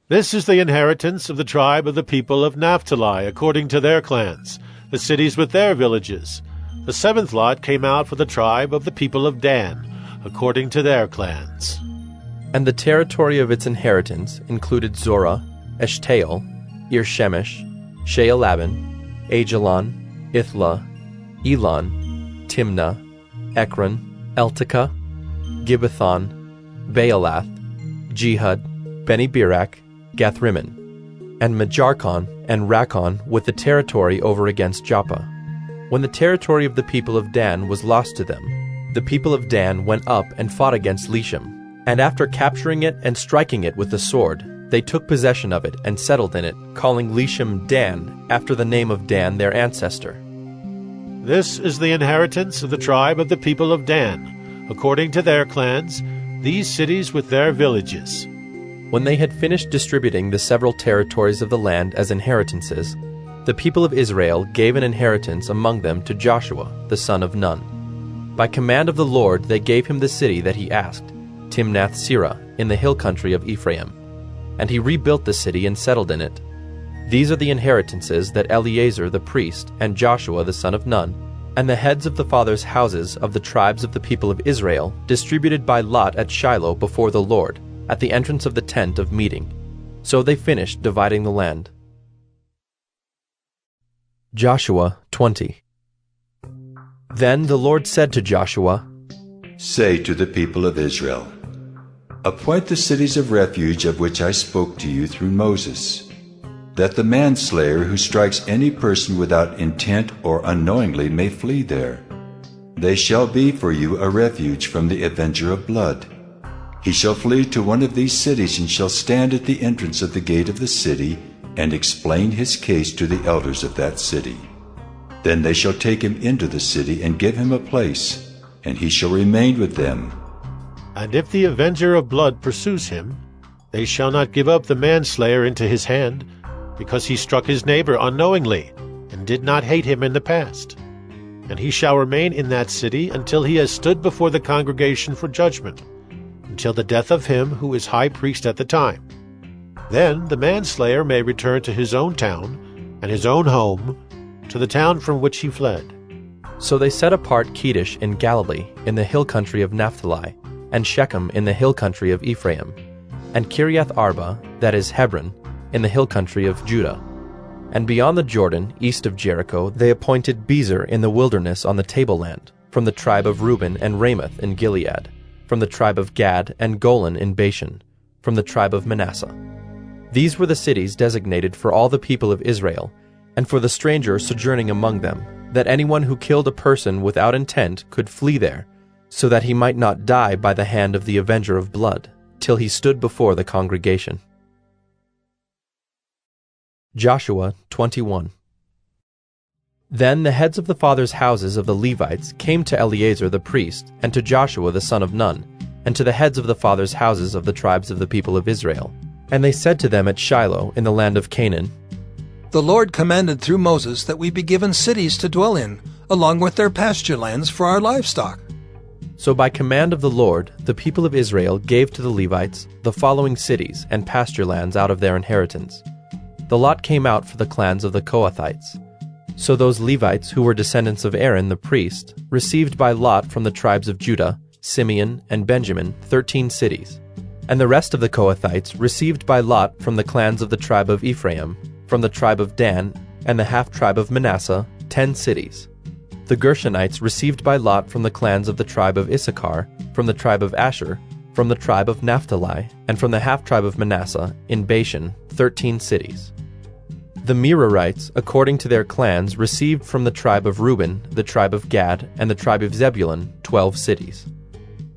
This is the inheritance of the tribe of the people of Naphtali, according to their clans, the cities with their villages. The seventh lot came out for the tribe of the people of Dan, according to their clans. And the territory of its inheritance included Zorah, Eshtaol, Ir-Shemesh, Shealabin, Ajalon, Ithla, Elon, Timnah, Ekron, Eltekah, Gibbethon, Baalath, Jehud, Beni-Berak, Gathrimmon, and Majarkon and Rakkon with the territory over against Joppa. When the territory of the people of Dan was lost to them, the people of Dan went up and fought against Leshem, and after capturing it and striking it with the sword, they took possession of it and settled in it, calling Leshem Dan, after the name of Dan their ancestor. This is the inheritance of the tribe of the people of Dan, according to their clans, these cities with their villages. When they had finished distributing the several territories of the land as inheritances, the people of Israel gave an inheritance among them to Joshua, the son of Nun. By command of the Lord they gave him the city that he asked, Timnath-Serah, in the hill country of Ephraim. And he rebuilt the city and settled in it. These are the inheritances that Eleazar the priest and Joshua the son of Nun, and the heads of the fathers' houses of the tribes of the people of Israel distributed by lot at Shiloh before the Lord, at the entrance of the tent of meeting. So they finished dividing the land. Joshua 20. Then the Lord said to Joshua, Say to the people of Israel, Appoint the cities of refuge of which I spoke to you through Moses, that the manslayer who strikes any person without intent or unknowingly may flee there. They shall be for you a refuge from the avenger of blood. He shall flee to one of these cities and shall stand at the entrance of the gate of the city and explain his case to the elders of that city. Then they shall take him into the city and give him a place, and he shall remain with them. And if the avenger of blood pursues him, they shall not give up the manslayer into his hand, because he struck his neighbor unknowingly, and did not hate him in the past. And he shall remain in that city until he has stood before the congregation for judgment, until the death of him who is high priest at the time. Then the manslayer may return to his own town, and his own home, to the town from which he fled. So they set apart Kedesh in Galilee, in the hill country of Naphtali, and Shechem in the hill country of Ephraim, and Kiriath Arba, that is Hebron, in the hill country of Judah. And beyond the Jordan, east of Jericho, they appointed Bezer in the wilderness on the tableland, from the tribe of Reuben, and Ramoth in Gilead, from the tribe of Gad, and Golan in Bashan, from the tribe of Manasseh. These were the cities designated for all the people of Israel, and for the stranger sojourning among them, that anyone who killed a person without intent could flee there, so that he might not die by the hand of the avenger of blood, till he stood before the congregation. Joshua 21. Then the heads of the fathers' houses of the Levites came to Eleazar the priest, and to Joshua the son of Nun, and to the heads of the fathers' houses of the tribes of the people of Israel. And they said to them at Shiloh in the land of Canaan, The Lord commanded through Moses that we be given cities to dwell in, along with their pasture lands for our livestock. So by command of the Lord, the people of Israel gave to the Levites the following cities and pasture lands out of their inheritance. The lot came out for the clans of the Kohathites. So those Levites who were descendants of Aaron the priest received by lot from the tribes of Judah, Simeon, and Benjamin 13 cities. And the rest of the Kohathites received by lot from the clans of the tribe of Ephraim, from the tribe of Dan, and the half-tribe of Manasseh 10 cities. The Gershonites received by lot from the clans of the tribe of Issachar, from the tribe of Asher, from the tribe of Naphtali, and from the half-tribe of Manasseh in Bashan 13 cities. The Merarites, according to their clans, received from the tribe of Reuben, the tribe of Gad, and the tribe of Zebulun 12 cities.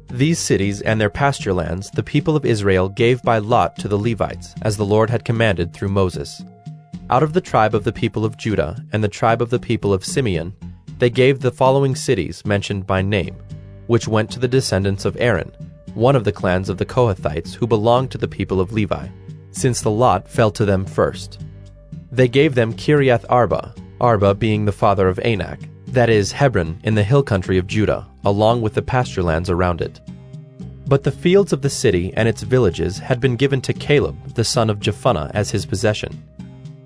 These cities and their pasture lands the people of Israel gave by lot to the Levites, as the Lord had commanded through Moses. Out of the tribe of the people of Judah and the tribe of the people of Simeon, they gave the following cities mentioned by name, which went to the descendants of Aaron, one of the clans of the Kohathites who belonged to the people of Levi, since the lot fell to them first. They gave them Kiriath Arba, Arba being the father of Anak, that is, Hebron in the hill country of Judah, along with the pasture lands around it. But the fields of the city and its villages had been given to Caleb, the son of Jephunneh, as his possession.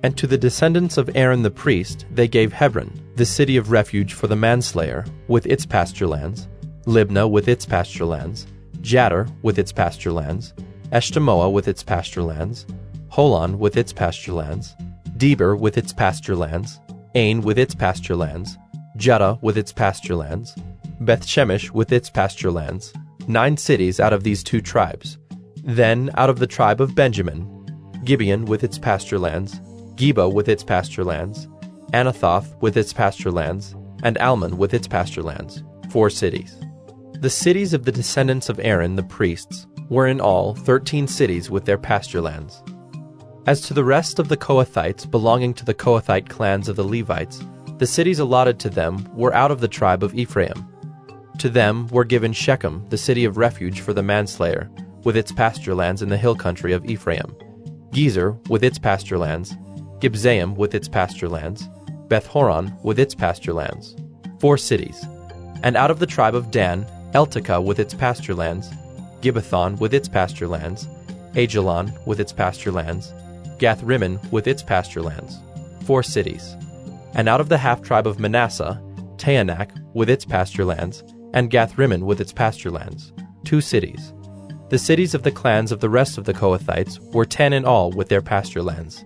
And to the descendants of Aaron the priest they gave Hebron, the city of refuge for the manslayer, with its pasture lands, Libnah with its pasture lands, Jattir with its pasture lands, Eshtemoa with its pasture lands, Holon with its pasture lands, Deber with its pasture lands, Ain with its pasture lands, Judah with its pasture lands, Beth-Shemesh with its pasture lands, 9 cities out of these 2 tribes. Then out of the tribe of Benjamin, Gibeon with its pasture lands, Geba with its pasture lands, Anathoth with its pasture lands, and Almon with its pasture lands, 4 cities. The cities of the descendants of Aaron the priests were in all 13 cities with their pasture lands. As to the rest of the Kohathites belonging to the Kohathite clans of the Levites, the cities allotted to them were out of the tribe of Ephraim. To them were given Shechem, the city of refuge for the manslayer, with its pasture lands in the hill country of Ephraim, Gezer with its pasture lands, Gibzaim with its pasture lands, Beth-horon with its pasture lands, 4 cities. And out of the tribe of Dan, Eltekeh with its pasture lands, Gibbethon with its pasture lands, Ajalon with its pasture lands, Gath-rimmon with its pasture lands, 4 cities. And out of the half-tribe of Manasseh, Taanach with its pasture lands, and Gath-rimmon with its pasture lands, 2 cities. The cities of the clans of the rest of the Kohathites were 10 in all with their pasture lands.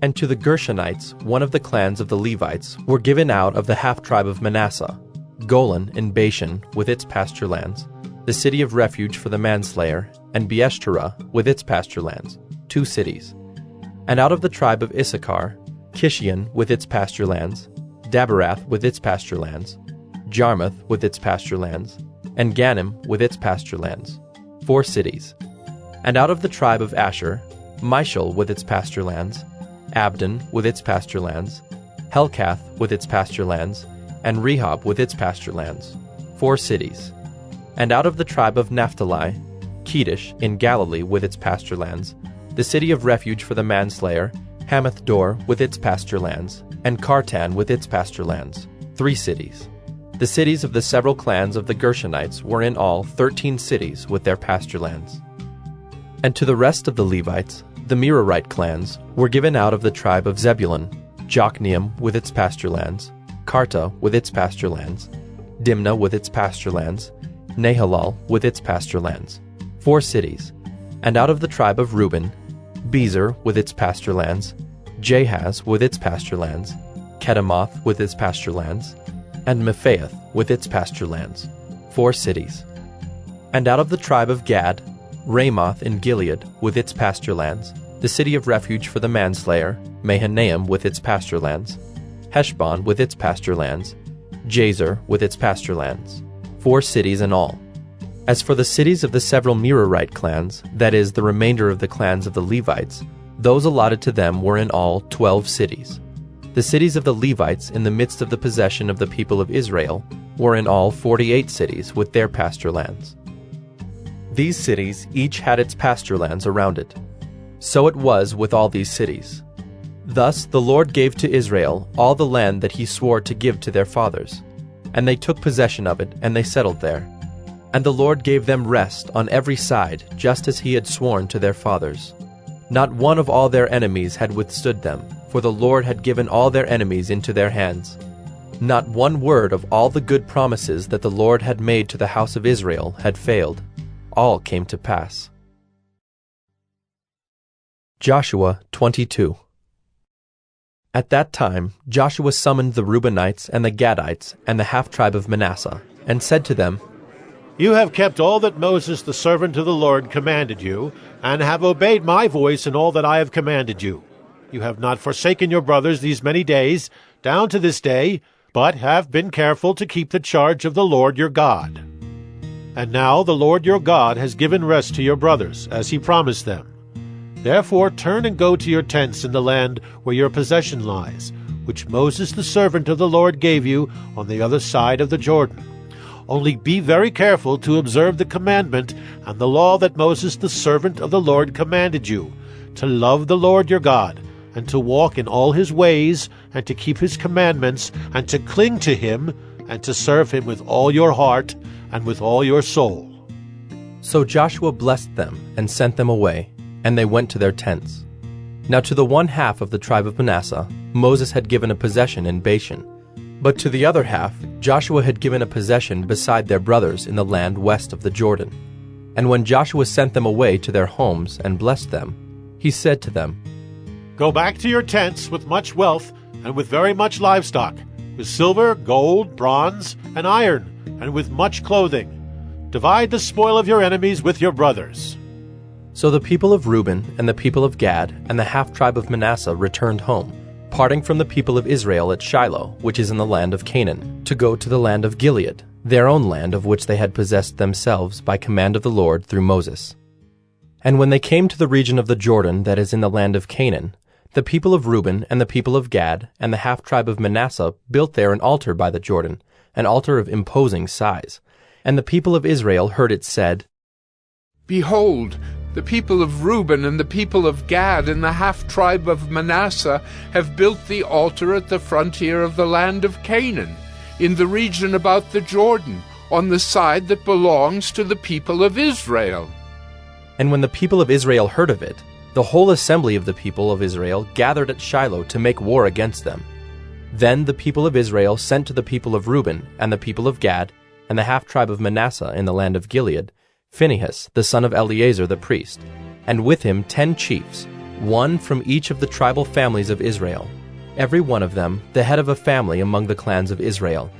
And to the Gershonites, one of the clans of the Levites, were given out of the half-tribe of Manasseh, Golan in Bashan with its pasture lands, the city of refuge for the manslayer, and Beeshterah with its pasture lands, 2 cities. And out of the tribe of Issachar, Kishion with its pasture lands, Daberath with its pasture lands, Jarmuth with its pasture lands, and Ganim with its pasture lands, 4 cities. And out of the tribe of Asher, Mishal with its pasture lands, Abdon with its pasture lands, Helkath with its pasture lands, and Rehob with its pasture lands, 4 cities. And out of the tribe of Naphtali, Kedesh in Galilee with its pasture lands, the city of refuge for the manslayer, Hamath-dor with its pasture lands, and Kartan with its pasture lands, 3 cities. The cities of the several clans of the Gershonites were in all 13 cities with their pasture lands. And to the rest of the Levites, the Merarite clans, were given out of the tribe of Zebulun, Jokneam with its pasture lands, Karta with its pasture lands, Dimnah with its pasture lands, Nahalal with its pasture lands, 4 cities. And out of the tribe of Reuben, Bezer with its pasture lands, Jahaz with its pasture lands, Kedemoth with its pasture lands, and Mephaath with its pasture lands, 4 cities. And out of the tribe of Gad, Ramoth in Gilead with its pasture lands, the city of refuge for the manslayer, Mahanaim with its pasture lands, Heshbon with its pasture lands, Jazer with its pasture lands, 4 cities in all. As for the cities of the several Merarite clans, that is, the remainder of the clans of the Levites, those allotted to them were in all 12 cities. The cities of the Levites in the midst of the possession of the people of Israel were in all 48 cities with their pasture lands. These cities each had its pasture lands around it. So it was with all these cities. Thus the Lord gave to Israel all the land that he swore to give to their fathers, and they took possession of it, and they settled there. And the Lord gave them rest on every side, just as he had sworn to their fathers. Not one of all their enemies had withstood them, for the Lord had given all their enemies into their hands. Not one word of all the good promises that the Lord had made to the house of Israel had failed. All came to pass. Joshua 22. At that time Joshua summoned the Reubenites and the Gadites and the half-tribe of Manasseh, and said to them, You have kept all that Moses the servant of the Lord commanded you, and have obeyed my voice in all that I have commanded you. You have not forsaken your brothers these many days, down to this day, but have been careful to keep the charge of the Lord your God. And now the Lord your God has given rest to your brothers, as he promised them. Therefore turn and go to your tents in the land where your possession lies, which Moses the servant of the Lord gave you on the other side of the Jordan. Only be very careful to observe the commandment and the law that Moses the servant of the Lord commanded you, to love the Lord your God, and to walk in all his ways, and to keep his commandments, and to cling to him, and to serve him with all your heart and with all your soul. So Joshua blessed them and sent them away, and they went to their tents. Now to the one half of the tribe of Manasseh Moses had given a possession in Bashan, but to the other half Joshua had given a possession beside their brothers in the land west of the Jordan. And when Joshua sent them away to their homes and blessed them, he said to them, Go back to your tents with much wealth and with very much livestock, with silver, gold, bronze, and iron, and with much clothing. Divide the spoil of your enemies with your brothers. So the people of Reuben and the people of Gad and the half-tribe of Manasseh returned home, parting from the people of Israel at Shiloh, which is in the land of Canaan, to go to the land of Gilead, their own land of which they had possessed themselves by command of the Lord through Moses. And when they came to the region of the Jordan that is in the land of Canaan, the people of Reuben and the people of Gad and the half-tribe of Manasseh built there an altar by the Jordan, an altar of imposing size. And the people of Israel heard it said, Behold, the people of Reuben and the people of Gad and the half-tribe of Manasseh have built the altar at the frontier of the land of Canaan, in the region about the Jordan, on the side that belongs to the people of Israel. And when the people of Israel heard of it, the whole assembly of the people of Israel gathered at Shiloh to make war against them. Then the people of Israel sent to the people of Reuben and the people of Gad and the half-tribe of Manasseh in the land of Gilead Phinehas, the son of Eleazar the priest, and with him 10 chiefs, one from each of the tribal families of Israel, every one of them the head of a family among the clans of Israel.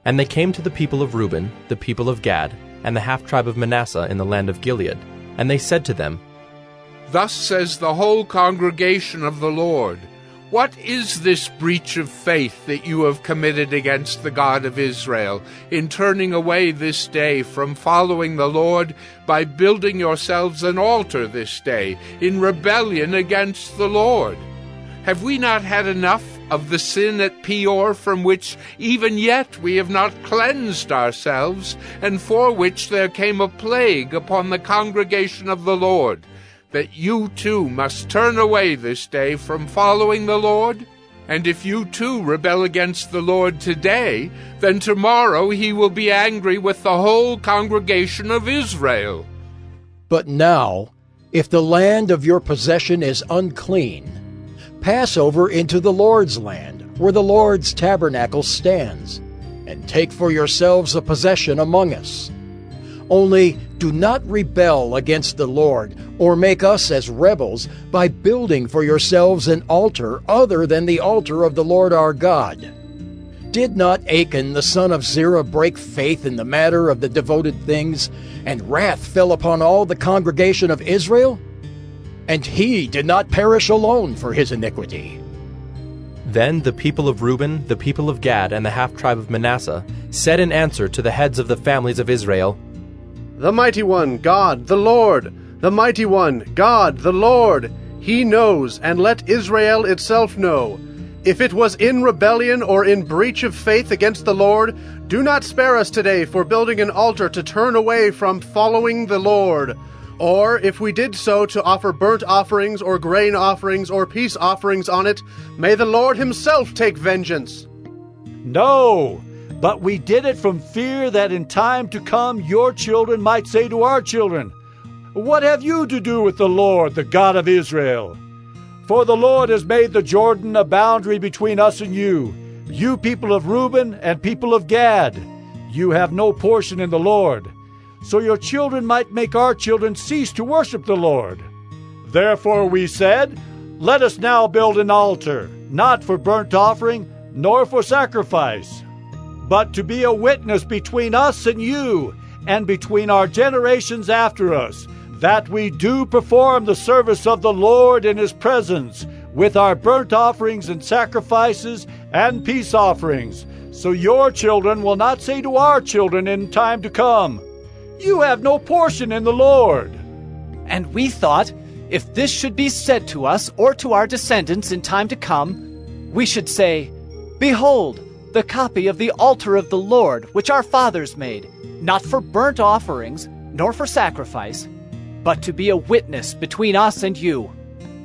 And they came to the people of Reuben, the people of Gad, and the half-tribe of Manasseh in the land of Gilead, and they said to them, Thus says the whole congregation of the Lord, What is this breach of faith that you have committed against the God of Israel, in turning away this day from following the Lord by building yourselves an altar this day, in rebellion against the Lord? Have we not had enough of the sin at Peor, from which even yet we have not cleansed ourselves, and for which there came a plague upon the congregation of the Lord, that you too must turn away this day from following the Lord? And if you too rebel against the Lord today, then tomorrow he will be angry with the whole congregation of Israel. But now, if the land of your possession is unclean, pass over into the Lord's land, where the Lord's tabernacle stands, and take for yourselves a possession among us. Only do not rebel against the Lord, or make us as rebels, by building for yourselves an altar other than the altar of the Lord our God. Did not Achan the son of Zerah break faith in the matter of the devoted things, and wrath fell upon all the congregation of Israel? And he did not perish alone for his iniquity. Then the people of Reuben, the people of Gad, and the half-tribe of Manasseh said in answer to the heads of the families of Israel, The mighty one, God, the Lord, the mighty one, God, the Lord, he knows, and let Israel itself know. If it was in rebellion or in breach of faith against the Lord, do not spare us today for building an altar to turn away from following the Lord. Or, if we did so to offer burnt offerings or grain offerings or peace offerings on it, may the Lord himself take vengeance. No, but we did it from fear that in time to come your children might say to our children, What have you to do with the Lord, the God of Israel? For the Lord has made the Jordan a boundary between us and you people of Reuben and people of Gad. You have no portion in the Lord. So your children might make our children cease to worship the Lord. Therefore we said, Let us now build an altar, not for burnt offering, nor for sacrifice, but to be a witness between us and you, and between our generations after us, that we do perform the service of the Lord in his presence, with our burnt offerings and sacrifices and peace offerings, so your children will not say to our children in time to come, You have no portion in the Lord. And we thought, if this should be said to us or to our descendants in time to come, we should say, Behold, the copy of the altar of the Lord, which our fathers made, not for burnt offerings, nor for sacrifice, but to be a witness between us and you.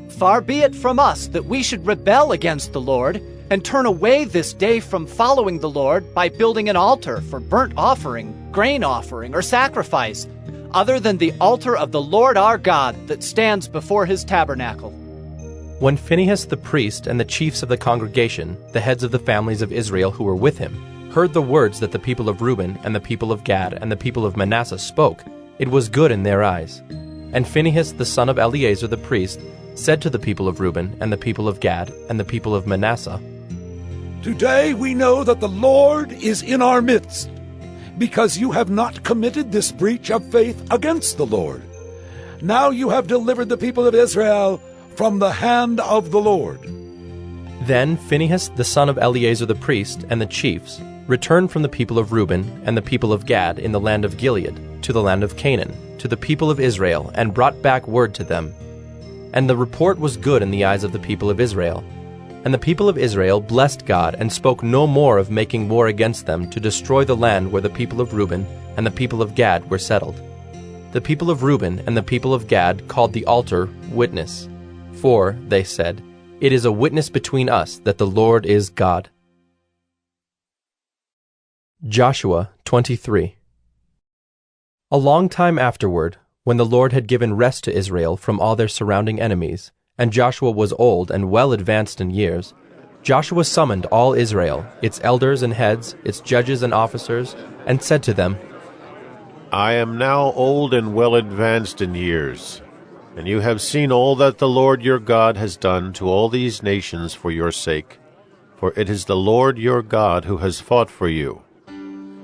Far be it from us that we should rebel against the Lord, and turn away this day from following the Lord by building an altar for burnt offering, grain offering, or sacrifice, other than the altar of the Lord our God that stands before his tabernacle. When Phinehas the priest and the chiefs of the congregation, the heads of the families of Israel who were with him, heard the words that the people of Reuben and the people of Gad and the people of Manasseh spoke, it was good in their eyes. And Phinehas the son of Eleazar the priest said to the people of Reuben and the people of Gad and the people of Manasseh, Today we know that the Lord is in our midst, because you have not committed this breach of faith against the Lord. Now you have delivered the people of Israel from the hand of the Lord. Then Phinehas the son of Eleazar the priest and the chiefs returned from the people of Reuben and the people of Gad in the land of Gilead to the land of Canaan, to the people of Israel, and brought back word to them. And the report was good in the eyes of the people of Israel. And the people of Israel blessed God and spoke no more of making war against them to destroy the land where the people of Reuben and the people of Gad were settled. The people of Reuben and the people of Gad called the altar Witness. For, they said, it is a witness between us that the Lord is God. Joshua 23. A long time afterward, when the Lord had given rest to Israel from all their surrounding enemies, and Joshua was old and well advanced in years, Joshua summoned all Israel, its elders and heads, its judges and officers, and said to them, I am now old and well advanced in years, and you have seen all that the Lord your God has done to all these nations for your sake, for it is the Lord your God who has fought for you.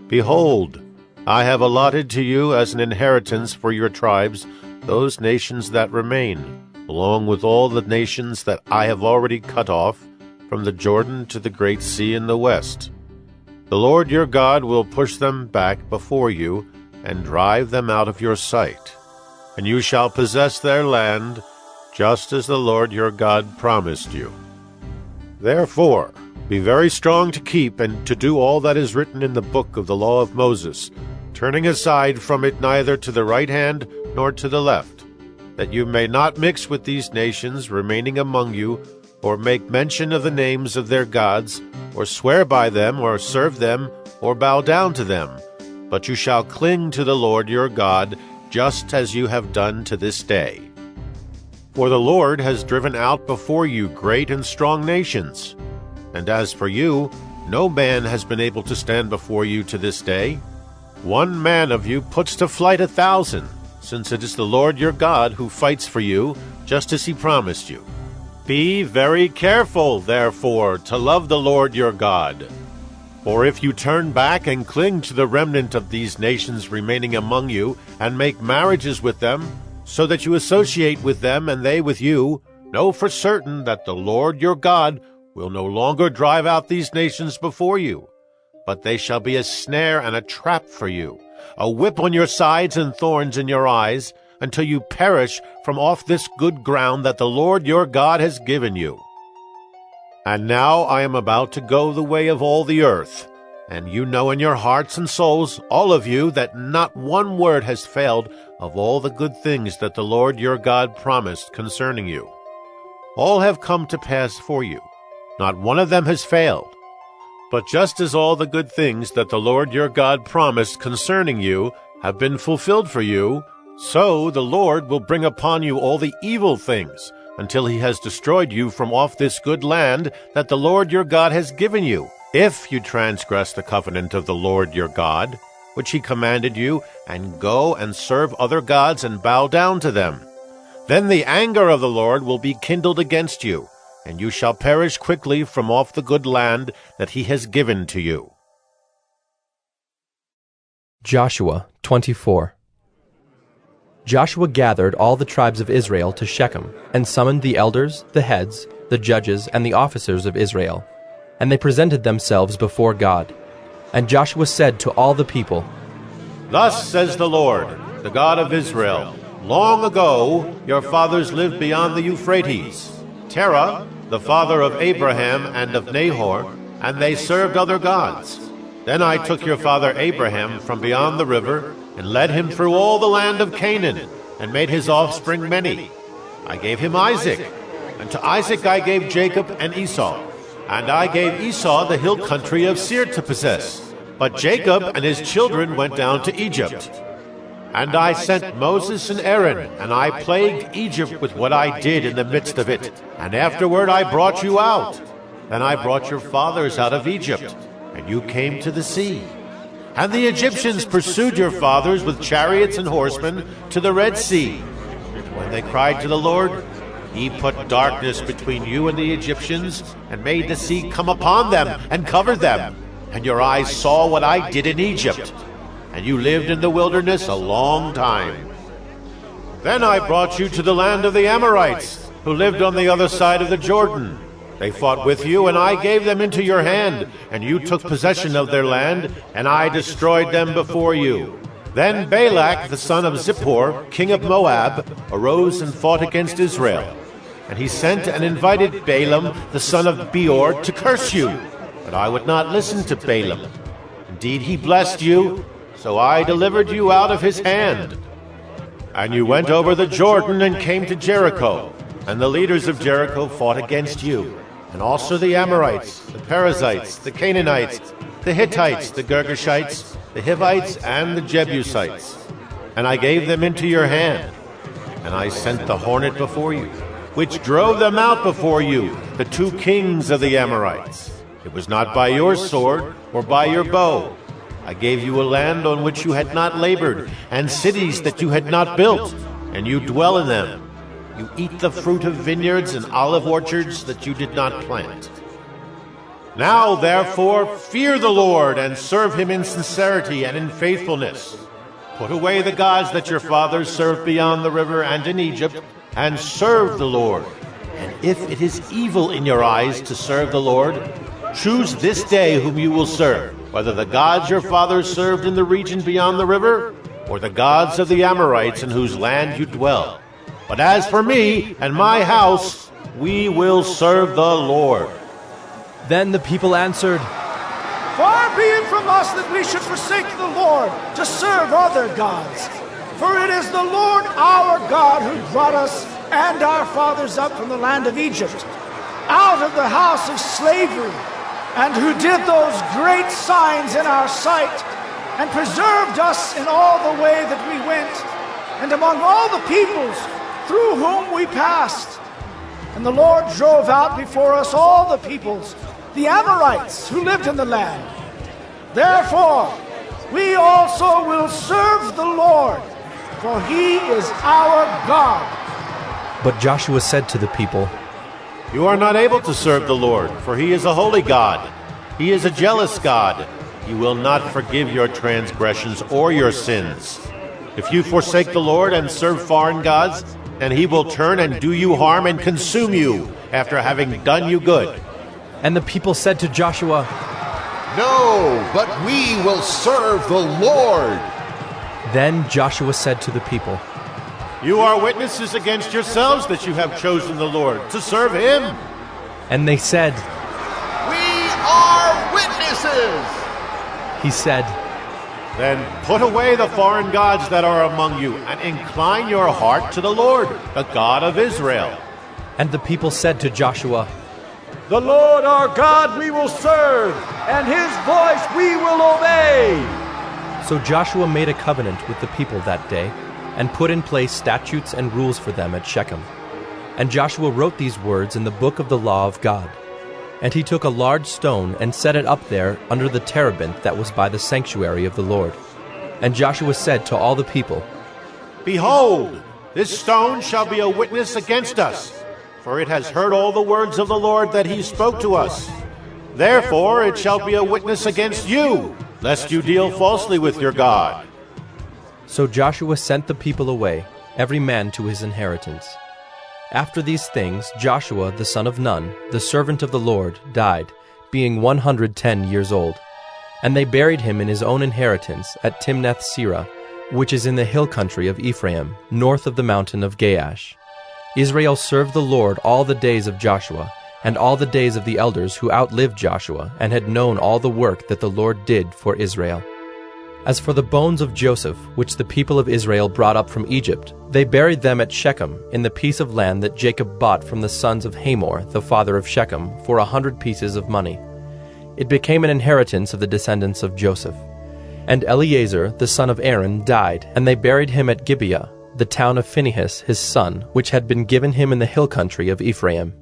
Behold, I have allotted to you as an inheritance for your tribes those nations that remain, along with all the nations that I have already cut off, from the Jordan to the great sea in the west. The Lord your God will push them back before you and drive them out of your sight, and you shall possess their land, just as the Lord your God promised you. Therefore, be very strong to keep and to do all that is written in the book of the law of Moses, turning aside from it neither to the right hand nor to the left, that you may not mix with these nations remaining among you, or make mention of the names of their gods, or swear by them, or serve them, or bow down to them. But you shall cling to the Lord your God, just as you have done to this day. For the Lord has driven out before you great and strong nations. And as for you, no man has been able to stand before you to this day. One man of you puts to flight 1,000, since it is the Lord your God who fights for you, just as he promised you. Be very careful, therefore, to love the Lord your God. For if you turn back and cling to the remnant of these nations remaining among you, and make marriages with them, so that you associate with them and they with you, know for certain that the Lord your God will no longer drive out these nations before you, but they shall be a snare and a trap for you, a whip on your sides and thorns in your eyes, until you perish from off this good ground that the Lord your God has given you. And now I am about to go the way of all the earth, and you know in your hearts and souls, all of you, that not one word has failed of all the good things that the Lord your God promised concerning you. All have come to pass for you. Not one of them has failed. But just as all the good things that the Lord your God promised concerning you have been fulfilled for you, so the Lord will bring upon you all the evil things, until he has destroyed you from off this good land that the Lord your God has given you, if you transgress the covenant of the Lord your God, which he commanded you, and go and serve other gods and bow down to them. Then the anger of the Lord will be kindled against you, and you shall perish quickly from off the good land that he has given to you. Joshua 24. Joshua gathered all the tribes of Israel to Shechem, and summoned the elders, the heads, the judges, and the officers of Israel. And they presented themselves before God. And Joshua said to all the people, Thus says the Lord, the God of Israel, long ago your fathers lived beyond the Euphrates, Terah, the father of Abraham and of Nahor, and they served other gods. Then I took your father Abraham from beyond the river, and led him through all the land of Canaan, and made his offspring many. I gave him Isaac, and to Isaac I gave Jacob and Esau. And I gave Esau the hill country of Seir to possess. But Jacob and his children went down to Egypt. And I sent Moses and Aaron, and I plagued Egypt with what I did in the midst of it. And afterward I brought you out. Then I brought your fathers out of Egypt, and you came to the sea. And the Egyptians pursued your fathers with chariots and horsemen to the Red Sea. When they cried to the Lord, he put darkness between you and the Egyptians, and made the sea come upon them and covered them. And your eyes saw what I did in Egypt. And you lived in the wilderness a long time. Then I brought you to the land of the Amorites, who lived on the other side of the Jordan. They fought with you, and I gave them into your hand, and you took possession of their land, and I destroyed them before you. Then Balak, the son of Zippor, king of Moab, arose and fought against Israel. And he sent and invited Balaam, the son of Beor, to curse you. But I would not listen to Balaam. Indeed, he blessed you, so I delivered you out of his hand. And you went over the Jordan and came to Jericho. And the leaders of Jericho fought against you, and also the Amorites, the Perizzites, the Canaanites, the Hittites, the Girgashites, the Hivites, and the Jebusites. And I gave them into your hand. And I sent the hornet before you, which drove them out before you, the 2 kings of the Amorites. It was not by your sword or by your bow. I gave you a land on which you had not labored, and cities that you had not built, and you dwell in them. You eat the fruit of vineyards and olive orchards that you did not plant. Now, therefore, fear the Lord and serve him in sincerity and in faithfulness. Put away the gods that your fathers served beyond the river and in Egypt, and serve the Lord. And if it is evil in your eyes to serve the Lord, choose this day whom you will serve, whether the gods your fathers served in the region beyond the river, or the gods of the Amorites in whose land you dwell. But as for me and my house, we will serve the Lord. Then the people answered, Far be it from us that we should forsake the Lord to serve other gods. For it is the Lord our God who brought us and our fathers up from the land of Egypt, out of the house of slavery, and who did those great signs in our sight, and preserved us in all the way that we went, and among all the peoples through whom we passed. And the Lord drove out before us all the peoples, the Amorites who lived in the land. Therefore, we also will serve the Lord, for he is our God. But Joshua said to the people, You are not able to serve the Lord, for he is a holy God. He is a jealous God. He will not forgive your transgressions or your sins. If you forsake the Lord and serve foreign gods, then he will turn and do you harm and consume you after having done you good. And the people said to Joshua, No, but we will serve the Lord. Then Joshua said to the people, You are witnesses against yourselves that you have chosen the Lord to serve him. And they said, We are witnesses. He said, Then put away the foreign gods that are among you, and incline your heart to the Lord, the God of Israel. And the people said to Joshua, The Lord our God we will serve, and his voice we will obey. So Joshua made a covenant with the people that day, and put in place statutes and rules for them at Shechem. And Joshua wrote these words in the book of the law of God. And he took a large stone and set it up there under the terebinth that was by the sanctuary of the Lord. And Joshua said to all the people, Behold, this stone shall be a witness against us, for it has heard all the words of the Lord that he spoke to us. Therefore it shall be a witness against you, lest you deal falsely with your God. So Joshua sent the people away, every man to his inheritance. After these things, Joshua the son of Nun, the servant of the Lord, died, being 110 years old. And they buried him in his own inheritance at Timnath-Serah, which is in the hill country of Ephraim, north of the mountain of Gaash. Israel served the Lord all the days of Joshua, and all the days of the elders who outlived Joshua, and had known all the work that the Lord did for Israel. As for the bones of Joseph, which the people of Israel brought up from Egypt, they buried them at Shechem, in the piece of land that Jacob bought from the sons of Hamor, the father of Shechem, for 100 pieces of money. It became an inheritance of the descendants of Joseph. And Eleazar, the son of Aaron, died, and they buried him at Gibeah, the town of Phinehas his son, which had been given him in the hill country of Ephraim.